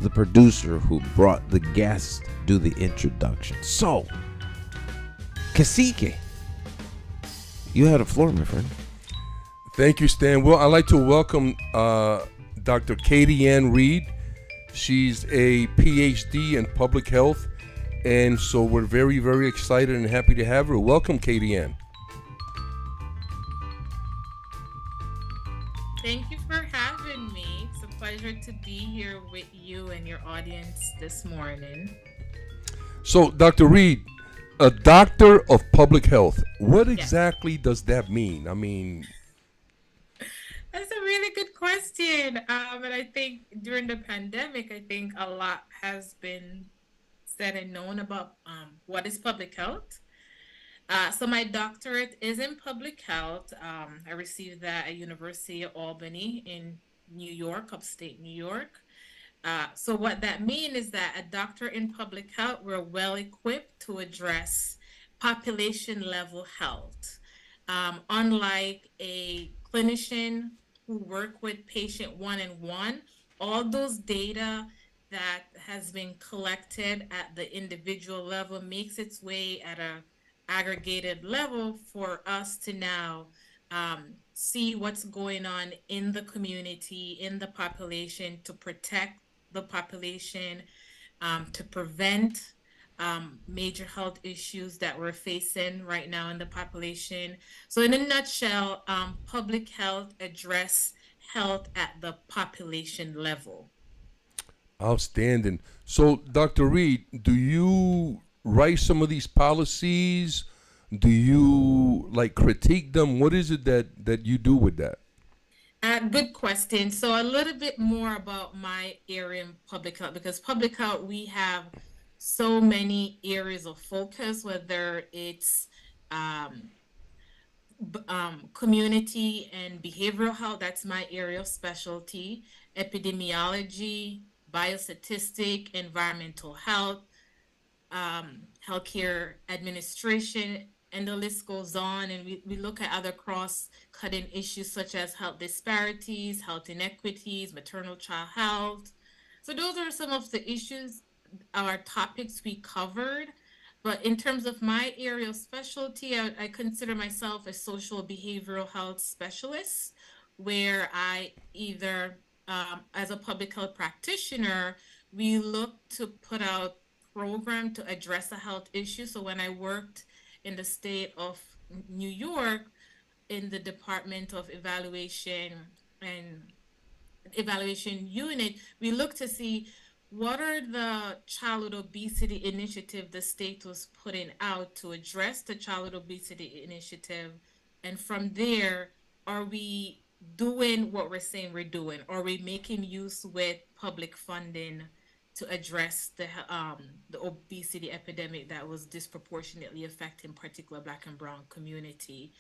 the producer who brought the guest do the introduction. So, Cacique, you had the floor, my friend. Thank you, Stan. Well, I'd like to welcome Dr. Katie Ann Reed. She's a PhD in public health, and so we're very, very excited and happy to have her. Welcome, Katie Ann. Thank you for having me. It's a pleasure to be here with you and your audience this morning. So, Dr. Reed, a doctor of public health, what exactly does that mean? I mean... That's a really good question. And I think during the pandemic, I think a lot has been said and known about what is public health. So my doctorate is in public health. I received that at University of Albany in New York, upstate New York. So what that means is that a doctor in public health, we're well equipped to address population level health. Unlike a clinician who work with patient one-on-one, all those data that has been collected at the individual level makes its way at a aggregated level for us to now see what's going on in the community, in the population, to protect the population, to prevent major health issues that we're facing right now in the population. So, in a nutshell, public health address health at the population level. Outstanding. So, Dr. Reed, do you write some of these policies? Do you like critique them? What is it that you do with that? Good question. So a little bit more about my area in public health, because public health, we have so many areas of focus, whether it's um, community and behavioral health, that's my area of specialty, epidemiology, biostatistic, environmental health, healthcare administration, and the list goes on. And we look at other cross-cutting issues such as health disparities, health inequities, maternal child health. So those are some of the issues, our topics we covered. But in terms of my area of specialty, I consider myself a social behavioral health specialist, where I either, as a public health practitioner, we look to put out program to address a health issue. So when I worked in the state of New York in the Department of and Evaluation Unit, we look to see what are the childhood obesity initiative the state was putting out to address the childhood obesity initiative. And from there, are we doing what we're saying we're doing? Are we making use with public funding to address the obesity epidemic that was disproportionately affecting particular Black and Brown community?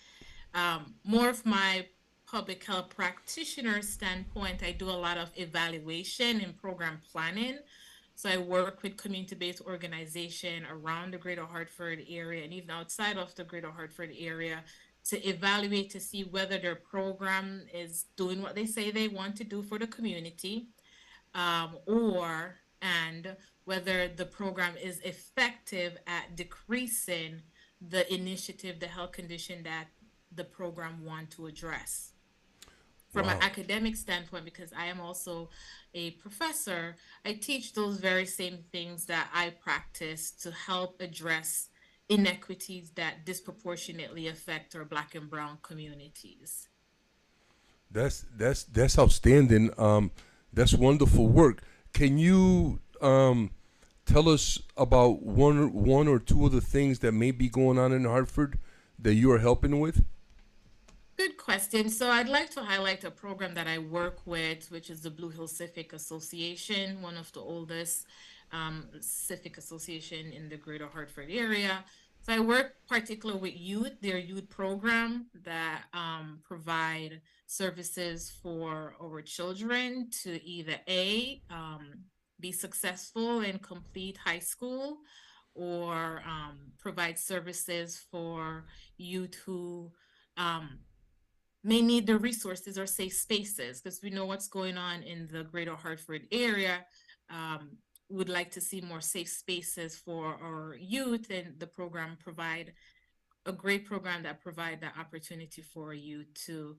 More of my public health practitioner standpoint, I do a lot of evaluation and program planning. So I work with community-based organization around the Greater Hartford area and even outside of the Greater Hartford area to evaluate to see whether their program is doing what they say they want to do for the community, and whether the program is effective at decreasing the initiative, the health condition that the program want to address. From an Wow. academic standpoint, because I am also a professor, I teach those very same things that I practice to help address inequities that disproportionately affect our Black and Brown communities. That's outstanding. That's wonderful work. Can you tell us about one or two of the things that may be going on in Hartford that you are helping with? Good question. So I'd like to highlight a program that I work with, which is the Blue Hill Civic Association, one of the oldest civic association in the Greater Hartford area. So I work particularly with youth, their youth program that provide services for our children to either be successful and complete high school, or provide services for youth who um, may need the resources or safe spaces, because we know what's going on in the Greater Hartford area. Um, would like to see more safe spaces for our youth, and the program provide a great program that provide the opportunity for you to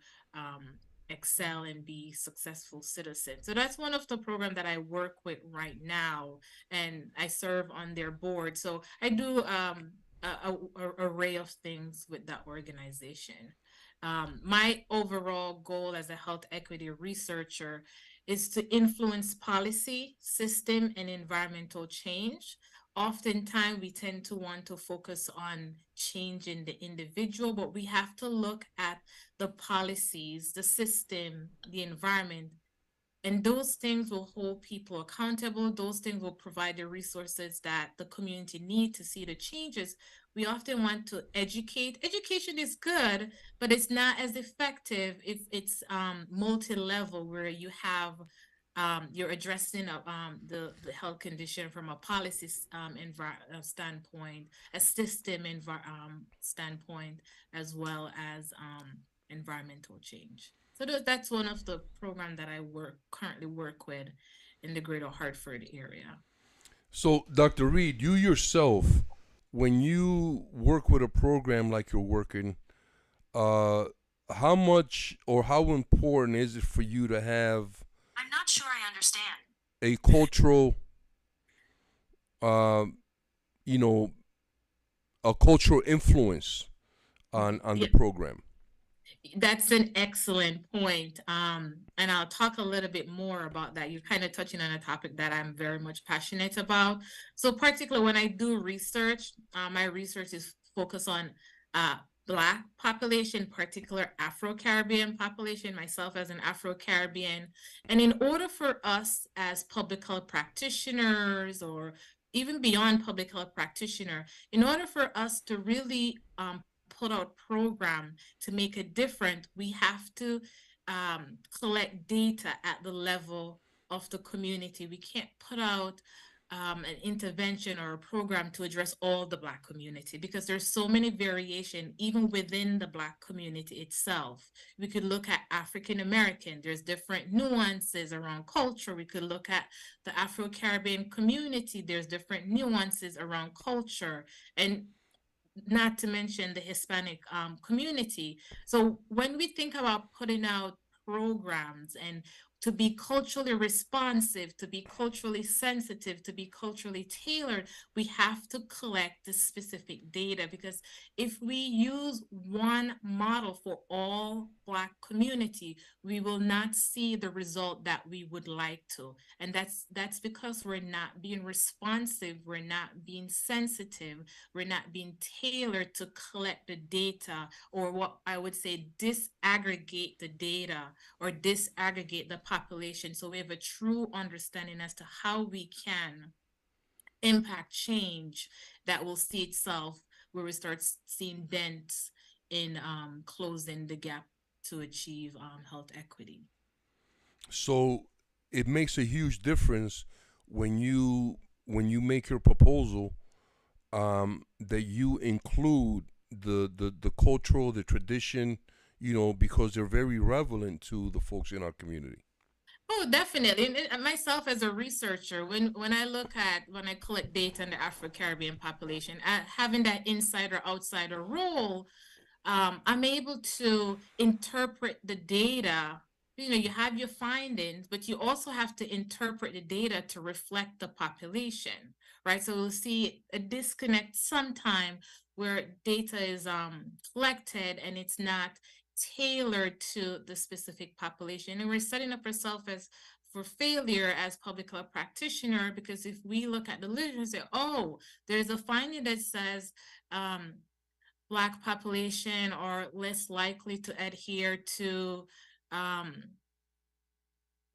excel and be successful citizens. So that's one of the programs that I work with right now, and I serve on their board. So I do a array of things with that organization. My overall goal as a health equity researcher is to influence policy, system, and environmental change. Oftentimes, we tend to want to focus on changing the individual, but we have to look at the policies, the system, the environment, and those things will hold people accountable. Those things will provide the resources that the community need to see the changes. We often want to educate. Education is good, but it's not as effective if it's multi-level, where you have you're addressing the health condition from a policy standpoint, a system standpoint, as well as environmental change. So that's one of the programs that I currently work with in the Greater Hartford area. So, Dr. Reed, you yourself, when you work with a program like you're working, how much or how important is it for you to have? I'm not sure I understand. A cultural, you know, a cultural influence on the program? That's an excellent point. And I'll talk a little bit more about that. You're kind of touching on a topic that I'm very much passionate about. So particularly when I do research, my research is focused on Black population, particular Afro-Caribbean population, myself as an Afro-Caribbean. And in order for us as public health practitioners, or even beyond public health practitioner, in order for us to really put out program to make a difference, we have to collect data at the level of the community. We can't put out an intervention or a program to address all the Black community, because there's so many variation even within the Black community itself. We could look at African American, there's different nuances around culture. We could look at the Afro-Caribbean community, there's different nuances around culture, and not to mention the Hispanic community. So when we think about putting out programs and to be culturally responsive, to be culturally sensitive, to be culturally tailored, we have to collect the specific data, because if we use one model for all Black community, we will not see the result that we would like to. And that's because we're not being responsive, we're not being sensitive, we're not being tailored to collect the data, or what I would say, disaggregate the data or disaggregate the population, so we have a true understanding as to how we can impact change that will see itself where we start seeing dents in closing the gap to achieve health equity. So it makes a huge difference when you make your proposal, that you include the cultural, the tradition, because they're very relevant to the folks in our community. Oh, definitely. And myself as a researcher, when I collect data on the Afro-Caribbean population, having that insider outsider role, I'm able to interpret the data. You have your findings, but you also have to interpret the data to reflect the population, right? So we'll see a disconnect sometime where data is collected and it's not tailored to the specific population. And we're setting up ourselves for failure as public health practitioner, because if we look at the literature and say, oh, there's a finding that says Black population are less likely to adhere to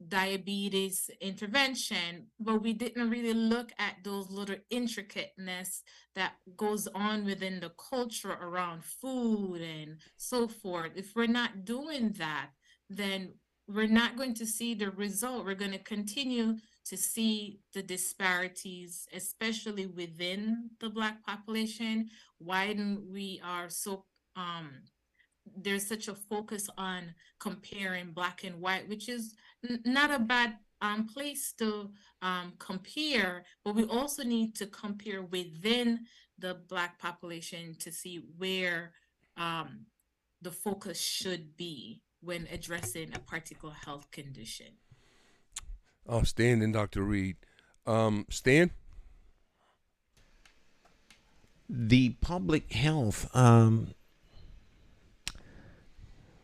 diabetes intervention, but we didn't really look at those little intricateness that goes on within the culture around food and so forth. If we're not doing that, then we're not going to see the result. We're going to continue to see the disparities, especially within the Black population. Why we are so there's such a focus on comparing Black and white, which is not a bad place to compare, but we also need to compare within the Black population to see where the focus should be when addressing a particular health condition. Stan and Dr. Reed. Stan? The public health,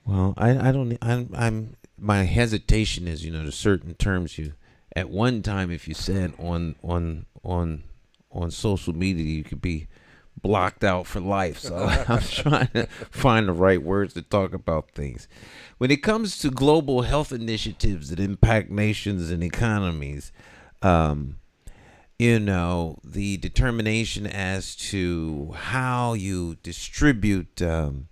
well, I don't. I'm. My hesitation is, there's certain terms you, at one time, if you said on social media, you could be blocked out for life. So I'm trying to find the right words to talk about things. When it comes to global health initiatives that impact nations and economies, the determination as to how you distribute the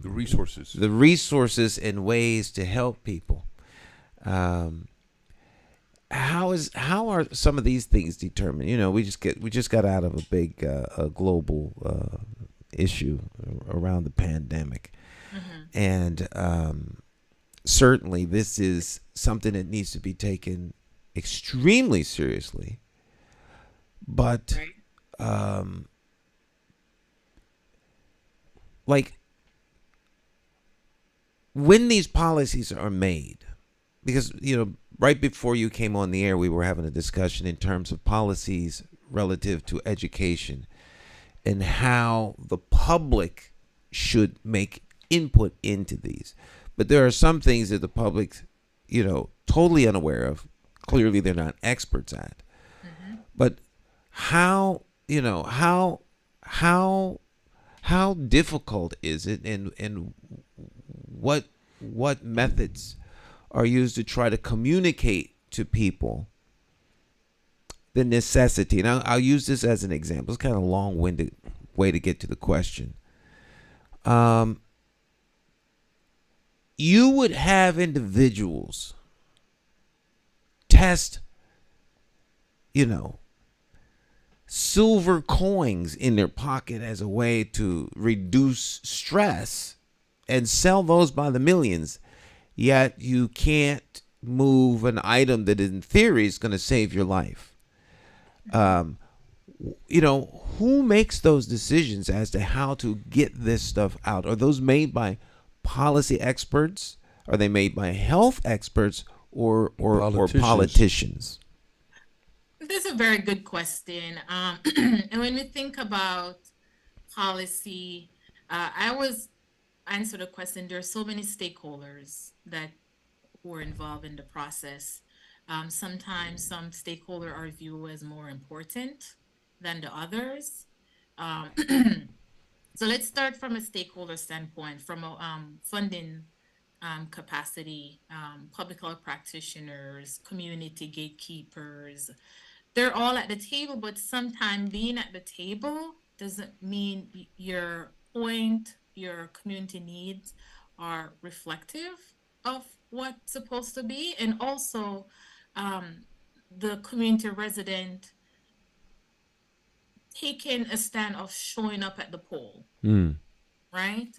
resources and ways to help people. how are some of these things determined? We just got out of a big global issue around the pandemic, and certainly this is something that needs to be taken extremely seriously. But like when these policies are made, because right before you came on the air, we were having a discussion in terms of policies relative to education and how the public should make input into these. But there are some things that the public, totally unaware of. Clearly, they're not experts at. But how difficult is it, and what methods are used to try to communicate to people the necessity? And I'll use this as an example. It's kind of a long-winded way to get to the question. You would have individuals test, silver coins in their pocket as a way to reduce stress and sell those by the millions. Yet you can't move an item that in theory is going to save your life. Who makes those decisions as to how to get this stuff out? Are those made by policy experts? Are they made by health experts or politicians? That's a very good question. And when we think about policy, I always answer the question, there are so many stakeholders who are involved in the process. Sometimes some stakeholders are viewed as more important than the others. So let's start from a stakeholder standpoint, from a funding capacity, public health practitioners, community gatekeepers. They're all at the table, but sometimes being at the table doesn't mean your point, your community needs are reflective of what's supposed to be. And also the community resident taking a stand of showing up at the poll, right?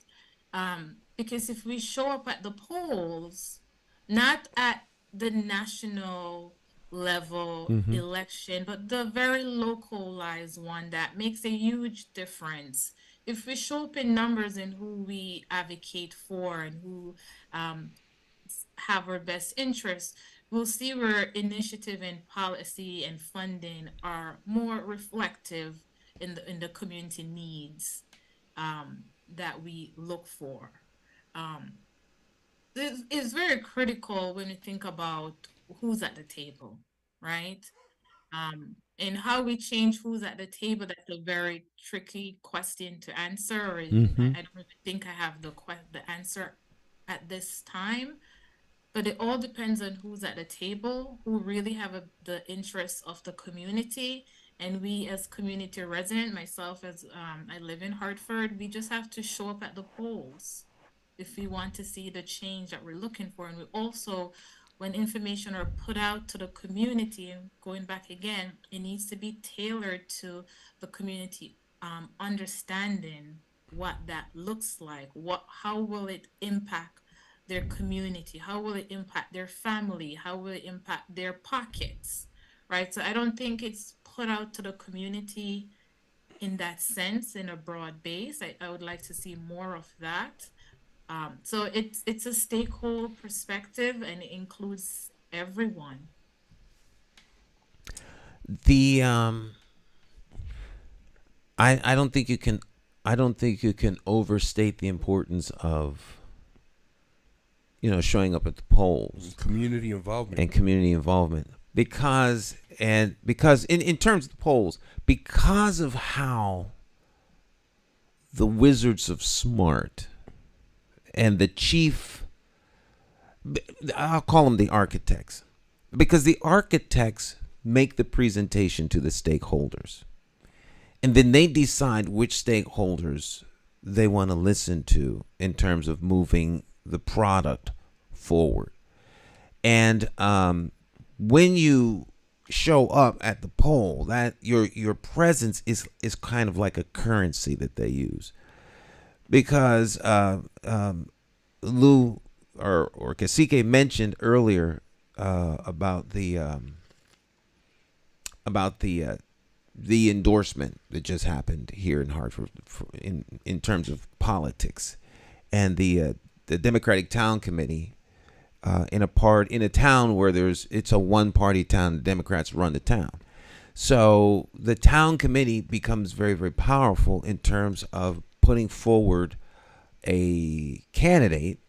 Because if we show up at the polls, not at the national level election, but the very localized one, that makes a huge difference. If we show up in numbers and who we advocate for and who have our best interests, we'll see where initiative and policy and funding are more reflective in the community needs that we look for. It's very critical when you think about who's at the table, right? And how we change who's at the table, that's a very tricky question to answer. I don't really think I have the answer at this time. But it all depends on who's at the table, who really have the interests of the community. And we as community resident, myself as I live in Hartford, we just have to show up at the polls if we want to see the change that we're looking for. And we also, when information are put out to the community, and going back again, it needs to be tailored to the community understanding what that looks like. How will it impact their community? How will it impact their family? How will it impact their pockets, right? So I don't think it's put out to the community in that sense, in a broad base. I would like to see more of that. So it's a stakeholder perspective, and it includes everyone. I don't think you can overstate the importance of showing up at the polls, community involvement, because in terms of the polls, because of how the wizards of smart and the chief, I'll call them the architects, because the architects make the presentation to the stakeholders, and then they decide which stakeholders they want to listen to in terms of moving the product forward. And when you show up at the poll, that your presence is kind of like a currency that they use, because Lou or Kasike mentioned earlier about the endorsement that just happened here in Hartford in terms of politics, and the Democratic Town Committee in a town where it's a one-party town. The Democrats run the town, so the town committee becomes very, very powerful in terms of putting forward a candidate,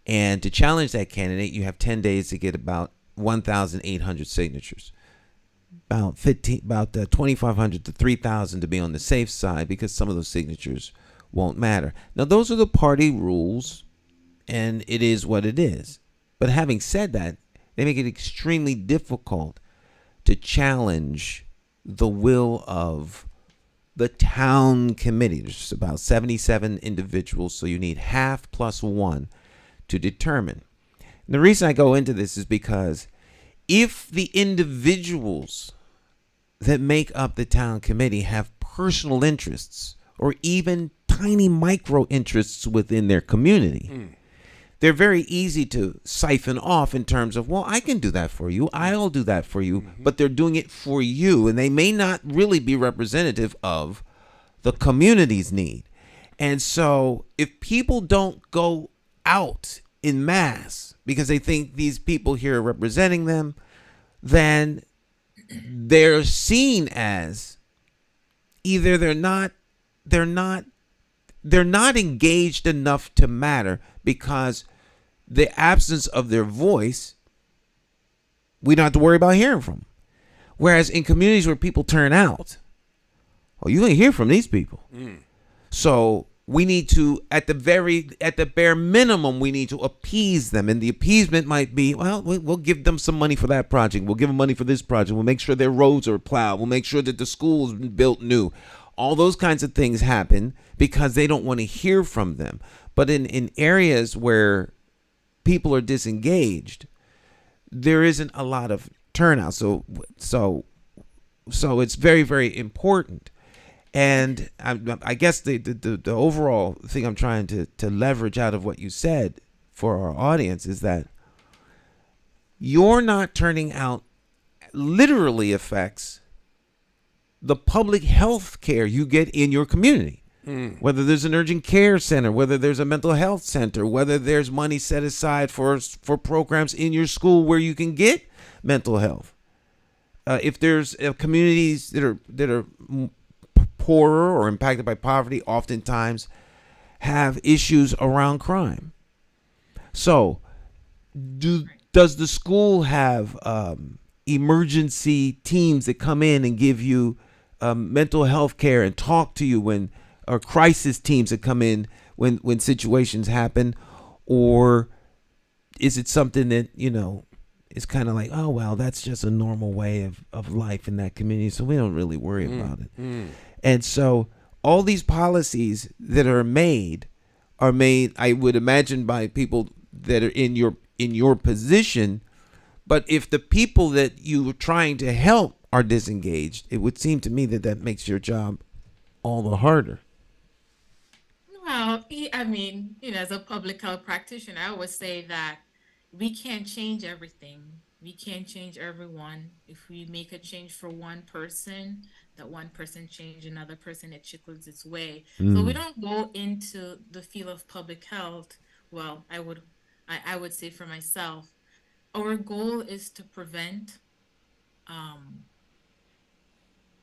and to challenge that candidate, you have 10 days to get about 1,800 signatures. About 2,500 to 3,000 to be on the safe side, because some of those signatures won't matter. Now, those are the party rules, and it is what it is. But having said that, they make it extremely difficult to challenge the will of the town committee. There's about 77 individuals, so you need half plus one to determine. And the reason I go into this is because if the individuals that make up the town committee have personal interests or even tiny micro interests within their community, they're very easy to siphon off in terms of, well, I can do that for you. I'll do that for you. But they're doing it for you, and they may not really be representative of the community's need. And so if people don't go out in mass because they think these people here are representing them, then they're seen as either they're not engaged enough to matter, because the absence of their voice, we don't have to worry about hearing from. Whereas in communities where people turn out, well, you're going to hear from these people. So we need to, at the bare minimum, we need to appease them. And the appeasement might be, well, we'll give them some money for that project. We'll give them money for this project. We'll make sure their roads are plowed. We'll make sure that the school is built new. All those kinds of things happen because they don't want to hear from them. But in areas where people are disengaged, there isn't a lot of turnout. So it's very, very important. And I guess the overall thing I'm trying to leverage out of what you said for our audience is that you're not turning out literally affects the public health care you get in your community. Whether there's an urgent care center, whether there's a mental health center, whether there's money set aside for programs in your school where you can get mental health. If there's communities that are poorer or impacted by poverty, oftentimes have issues around crime. So, does the school have emergency teams that come in and give you mental health care and talk to you or crisis teams that come in when situations happen? Or is it something that, is kind of like, oh, well, that's just a normal way of life in that community, so we don't really worry about it. And so all these policies that are made, I would imagine, by people that are in your position. But if the people that you are trying to help are disengaged, it would seem to me that makes your job all the harder. Well, I mean, as a public health practitioner, I would say that we can't change everything. We can't change everyone. If we make a change for one person, that one person change another person, it trickles its way. So we don't go into the field of public health. Well, I would say for myself, our goal is to prevent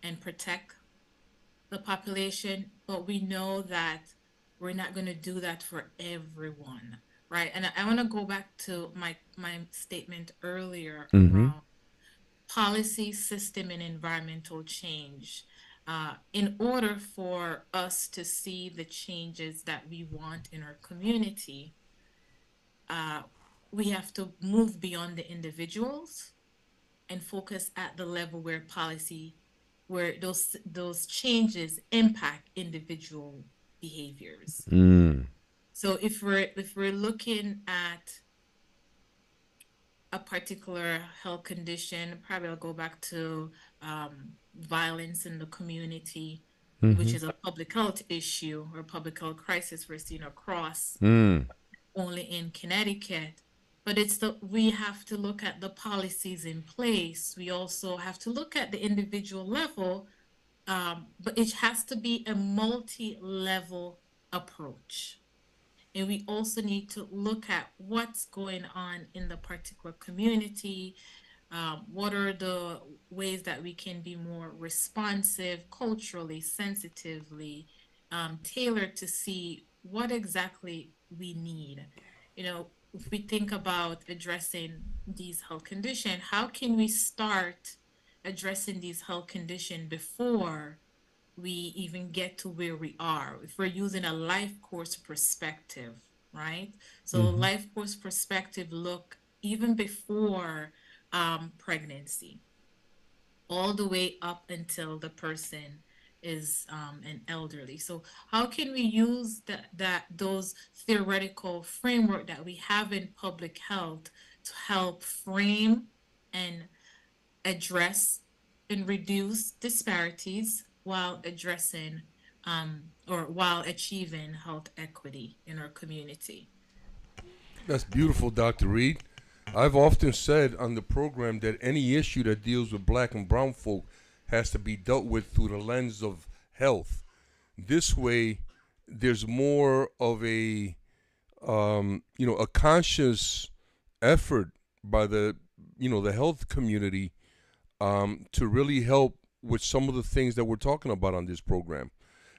and protect the population, but we know that we're not going to do that for everyone, right? And I want to go back to my statement earlier around policy, system, and environmental change. In order for us to see the changes that we want in our community, we have to move beyond the individuals and focus at the level where those changes impact individual behaviors. So if we're looking at a particular health condition, probably I'll go back to violence in the community, which is a public health issue or public health crisis we're seeing across only in Connecticut. But we have to look at the policies in place. We also have to look at the individual level, but it has to be a multi-level approach. And we also need to look at what's going on in the particular community. What are the ways that we can be more responsive, culturally, sensitively, tailored to see what exactly we need. If we think about addressing these health conditions, how can we start addressing these health conditions before we even get to where we are? If we're using a life course perspective, right? So life course perspective look even before pregnancy, all the way up until the person is an elderly. So how can we use those theoretical framework that we have in public health to help frame and address and reduce disparities while addressing or while achieving health equity in our community? That's beautiful, Dr. Reed. I've often said on the program that any issue that deals with black and brown folk has to be dealt with through the lens of health. This way, there's more of a conscious effort by the health community to really help with some of the things that we're talking about on this program.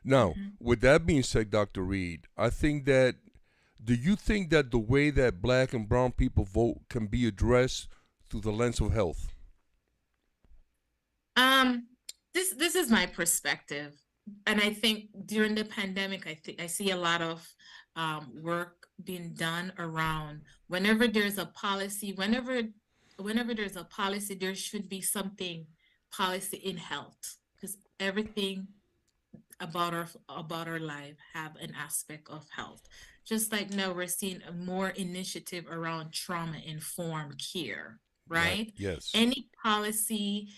Now, with that being said, Dr. Reed, do you think that the way that black and brown people vote can be addressed through the lens of health? This is my perspective, and I think during the pandemic, I see a lot of work being done around whenever there's a policy, there should be something policy in health, because everything about our life have an aspect of health. Just like now we're seeing a more initiative around trauma-informed care, right? Yes. Any policy,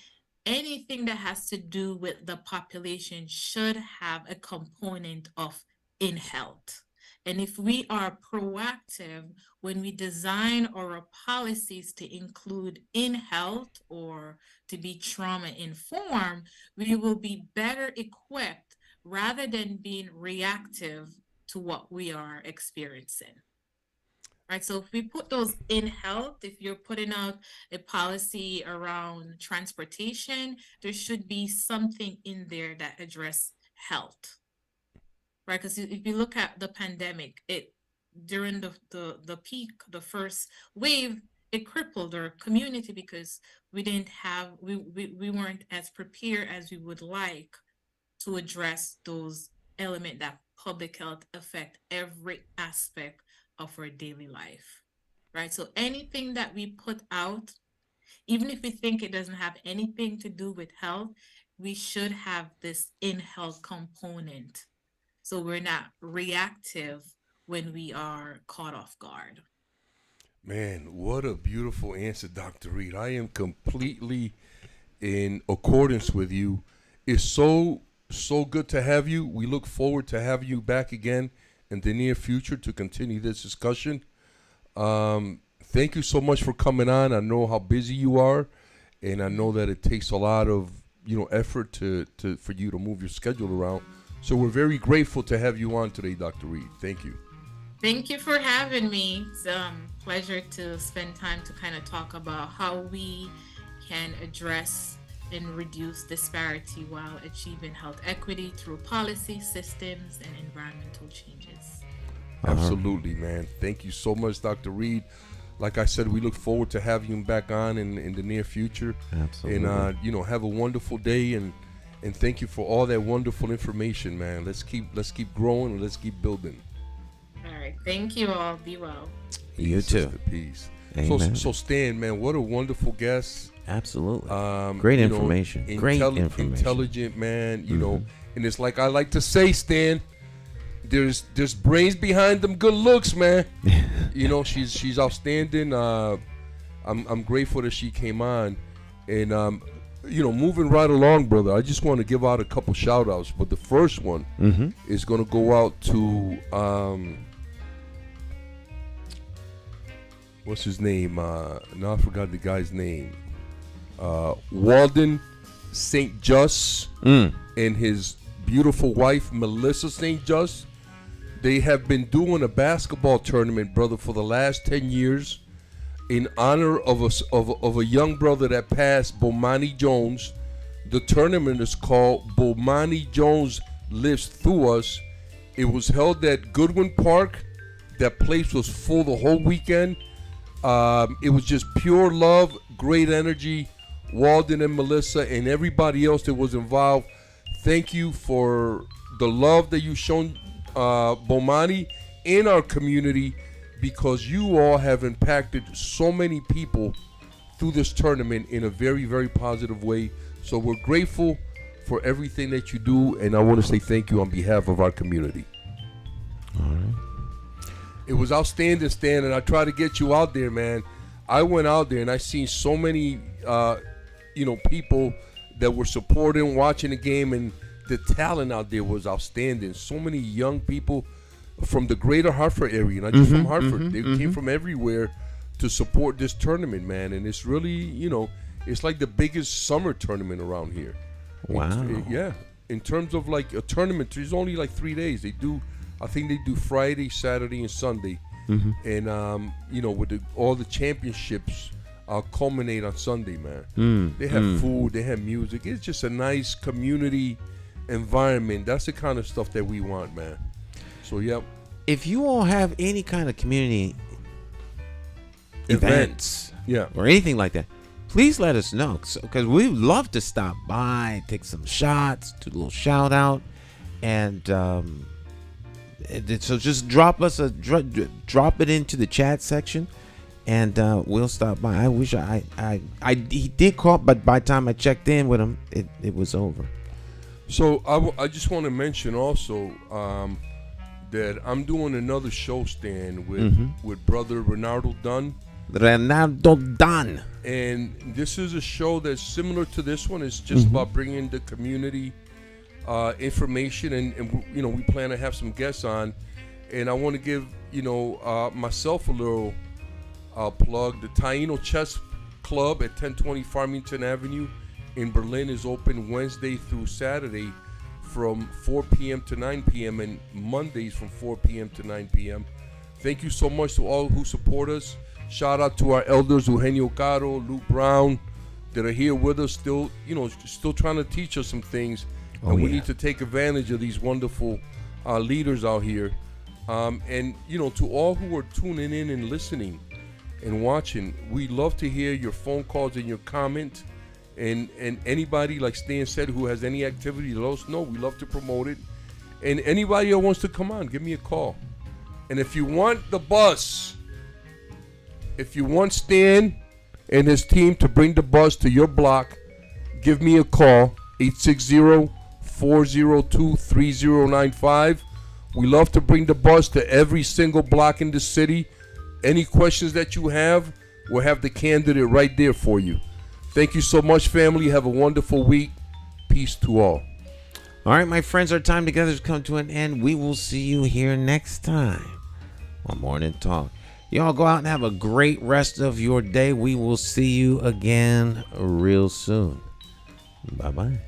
anything that has to do with the population should have a component of in health. And if we are proactive when we design our policies to include in health or to be trauma informed, we will be better equipped rather than being reactive to what we are experiencing. Right, so if we put those in health, if you're putting out a policy around transportation, there should be something in there that address health, right? Because if you look at the pandemic, during the peak, the first wave, it crippled our community because we weren't as prepared as we would like to address those elements that public health affect every aspect of our daily life, right? So anything that we put out, even if we think it doesn't have anything to do with health, we should have this in-health component so we're not reactive when we are caught off guard. Man, what a beautiful answer, Dr. Reed. I am completely in accordance with you. It's so good to have you. We look forward to having you back again in the near future to continue this discussion. Thank you so much for coming on. I know how busy you are, and I know that it takes a lot of effort for you to move your schedule around. So we're very grateful to have you on today, Dr. Reed. Thank you. Thank you for having me. It's a pleasure to spend time to kind of talk about how we can address and reduce disparity while achieving health equity through policy, systems, and environmental changes. Absolutely, man. Thank you so much, Dr. Reed. Like I said, we look forward to having you back on in the near future. Absolutely. And have a wonderful day, and thank you for all that wonderful information, man. Let's keep growing and let's keep building. All right. Thank you all. Be well. You too. Sister, peace. Amen. So Stan, man, what a wonderful guest. Absolutely. Great information. Great information. Intelligent, man. And it's like I like to say, Stan, there's brains behind them good looks, man. She's outstanding. I'm grateful that she came on, and moving right along, brother. I just want to give out a couple shout outs, but the first one is going to go out to what's his name? Now I forgot the guy's name. Walden St. Just and his beautiful wife Melissa St. Just. They have been doing a basketball tournament, brother, for the last 10 years in honor of a young brother that passed, Bomani Jones. The tournament is called Bomani Jones Lives Through Us. It was held at Goodwin Park. That place was full the whole weekend. It was just pure love, great energy. Walden and Melissa and everybody else that was involved, thank you for the love that you've shown Bomani in our community, because you all have impacted so many people through this tournament in a very, very positive way. So we're grateful for everything that you do, and I want to say thank you on behalf of our community. All right. It was outstanding, Stan, and I tried to get you out there, man. I went out there and I seen so many people that were supporting, watching the game, and the talent out there was outstanding. So many young people from the greater Hartford area, not just from Hartford. They came from everywhere to support this tournament, man. And it's really, it's like the biggest summer tournament around here. Wow. In terms of like a tournament, there's only like 3 days. I think they do Friday, Saturday, and Sunday. And, with all the championships culminate on Sunday, man. They have food, they have music. It's just a nice community environment. That's the kind of stuff that we want, man. So, yeah. If you all have any kind of community events or anything like that, please let us know, because we'd love to stop by, take some shots, do a little shout out, and so just drop us drop it into the chat section, and we'll stop by. I wish he did call, but by the time I checked in with him, it was over. So I just want to mention also that I'm doing another show stand with brother Renaldo Dunn. And this is a show that's similar to this one. It's just about bringing the community information, and we plan to have some guests on. And I want to give myself a little plug. The Taino Chess Club at 1020 Farmington Avenue in Berlin is open Wednesday through Saturday from 4 p.m. to 9 p.m. and Mondays from 4 p.m. to 9 p.m. Thank you so much to all who support us. Shout out to our elders, Eugenio Caro, Luke Brown, that are here with us, still trying to teach us some things. And we need to take advantage of these wonderful leaders out here. And to all who are tuning in and listening and watching, we love to hear your phone calls and your comments. And anybody, like Stan said, who has any activity, let us know. We love to promote it. And anybody that wants to come on, give me a call. And if you want the bus, if you want Stan and his team to bring the bus to your block, give me a call, 860-402-3095. We love to bring the bus to every single block in the city. Any questions that you have, we'll have the candidate right there for you. Thank you so much, family. Have a wonderful week. Peace to all. All right, my friends, our time together has come to an end. We will see you here next time on Morning Talk. Y'all go out and have a great rest of your day. We will see you again real soon. Bye-bye.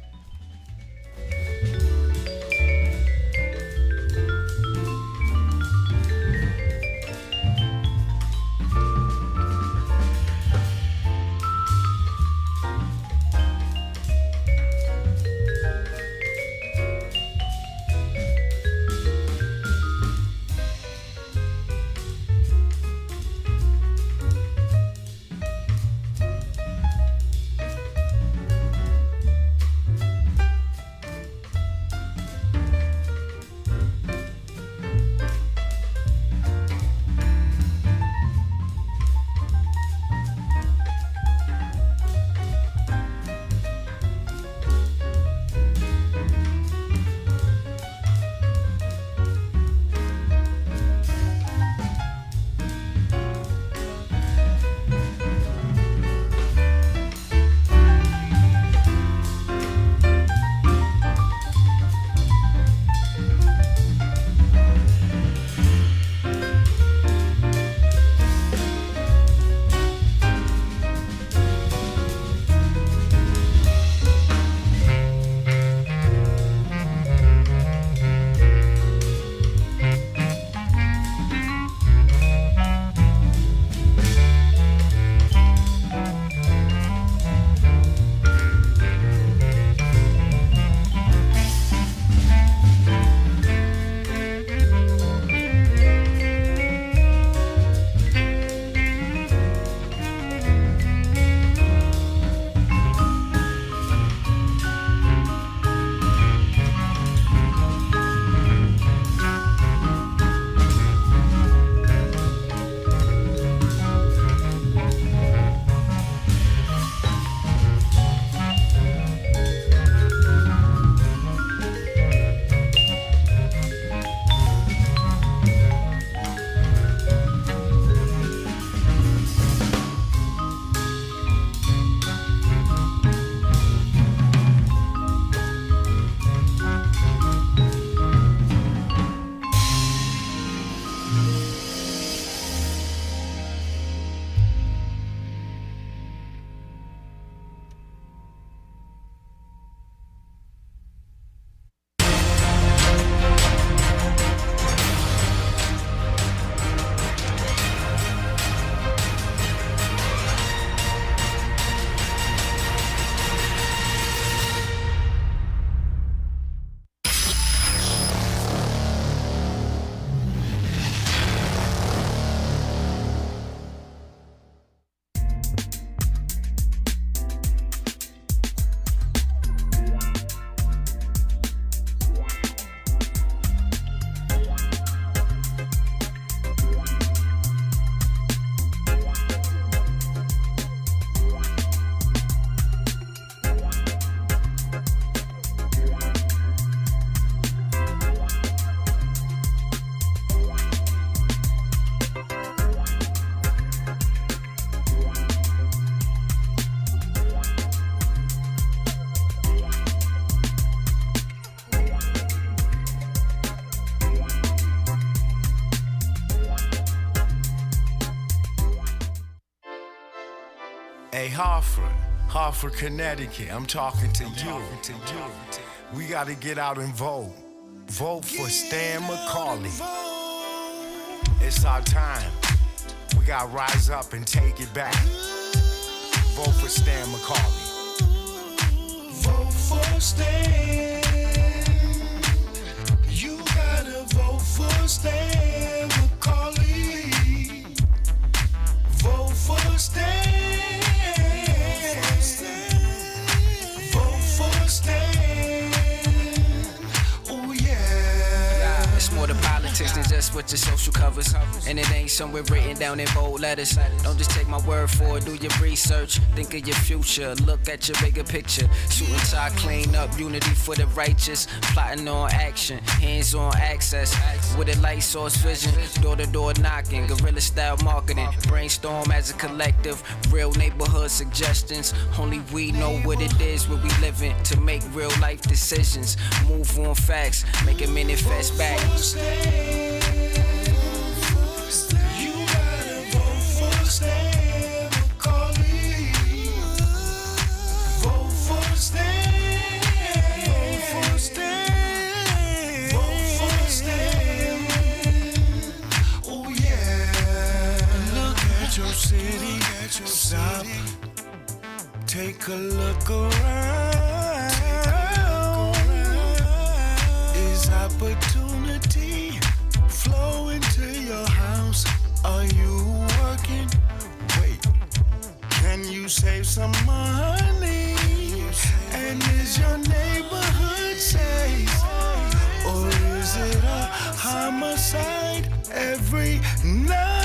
Hartford, Connecticut. I'm talking to you. We got to get out and vote. Vote for Stan McCauley. It's our time. We got to rise up and take it back. Vote for Stan McCauley. Vote for Stan. You gotta vote for Stan McCauley. Vote for Stan. Vote for Stan. Oh yeah. It's more than politics than just what your social covers. And it ain't somewhere written down in bold letters. Don't just take my word for it, do your research. Think of your future, look at your bigger picture. Shooting tie, clean up, unity for the righteous. Plotting on action, hands on access. With a light source vision, door to door knocking. Guerrilla style marketing, brainstorm as a collective. Real neighborhood suggestions. Only we know what it is where we living. To make real life decisions. Move on facts, make it manifest back. You gotta vote for Stan McCauley. Vote for Stan. Vote for Stan. Vote for Stan. Oh yeah. Look at your city. Stop. Take a look around. Is opportunity flow into your house? Are you working? Wait, can you save some money? And is your neighborhood safe? Or is it a homicide every night?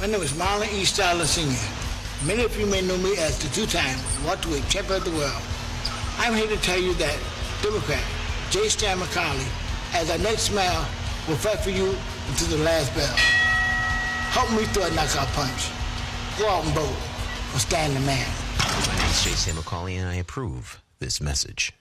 My name is Marlon E. Styler Sr. Many of you may know me as the two-time welterweight champion of the world. I'm here to tell you that Democrat J. Stan McCauley, as our next mayor, will fight for you until the last bell. Help me throw a knockout punch. Go out and vote for Stan the Man. My name is J. Stan McCauley, and I approve this message.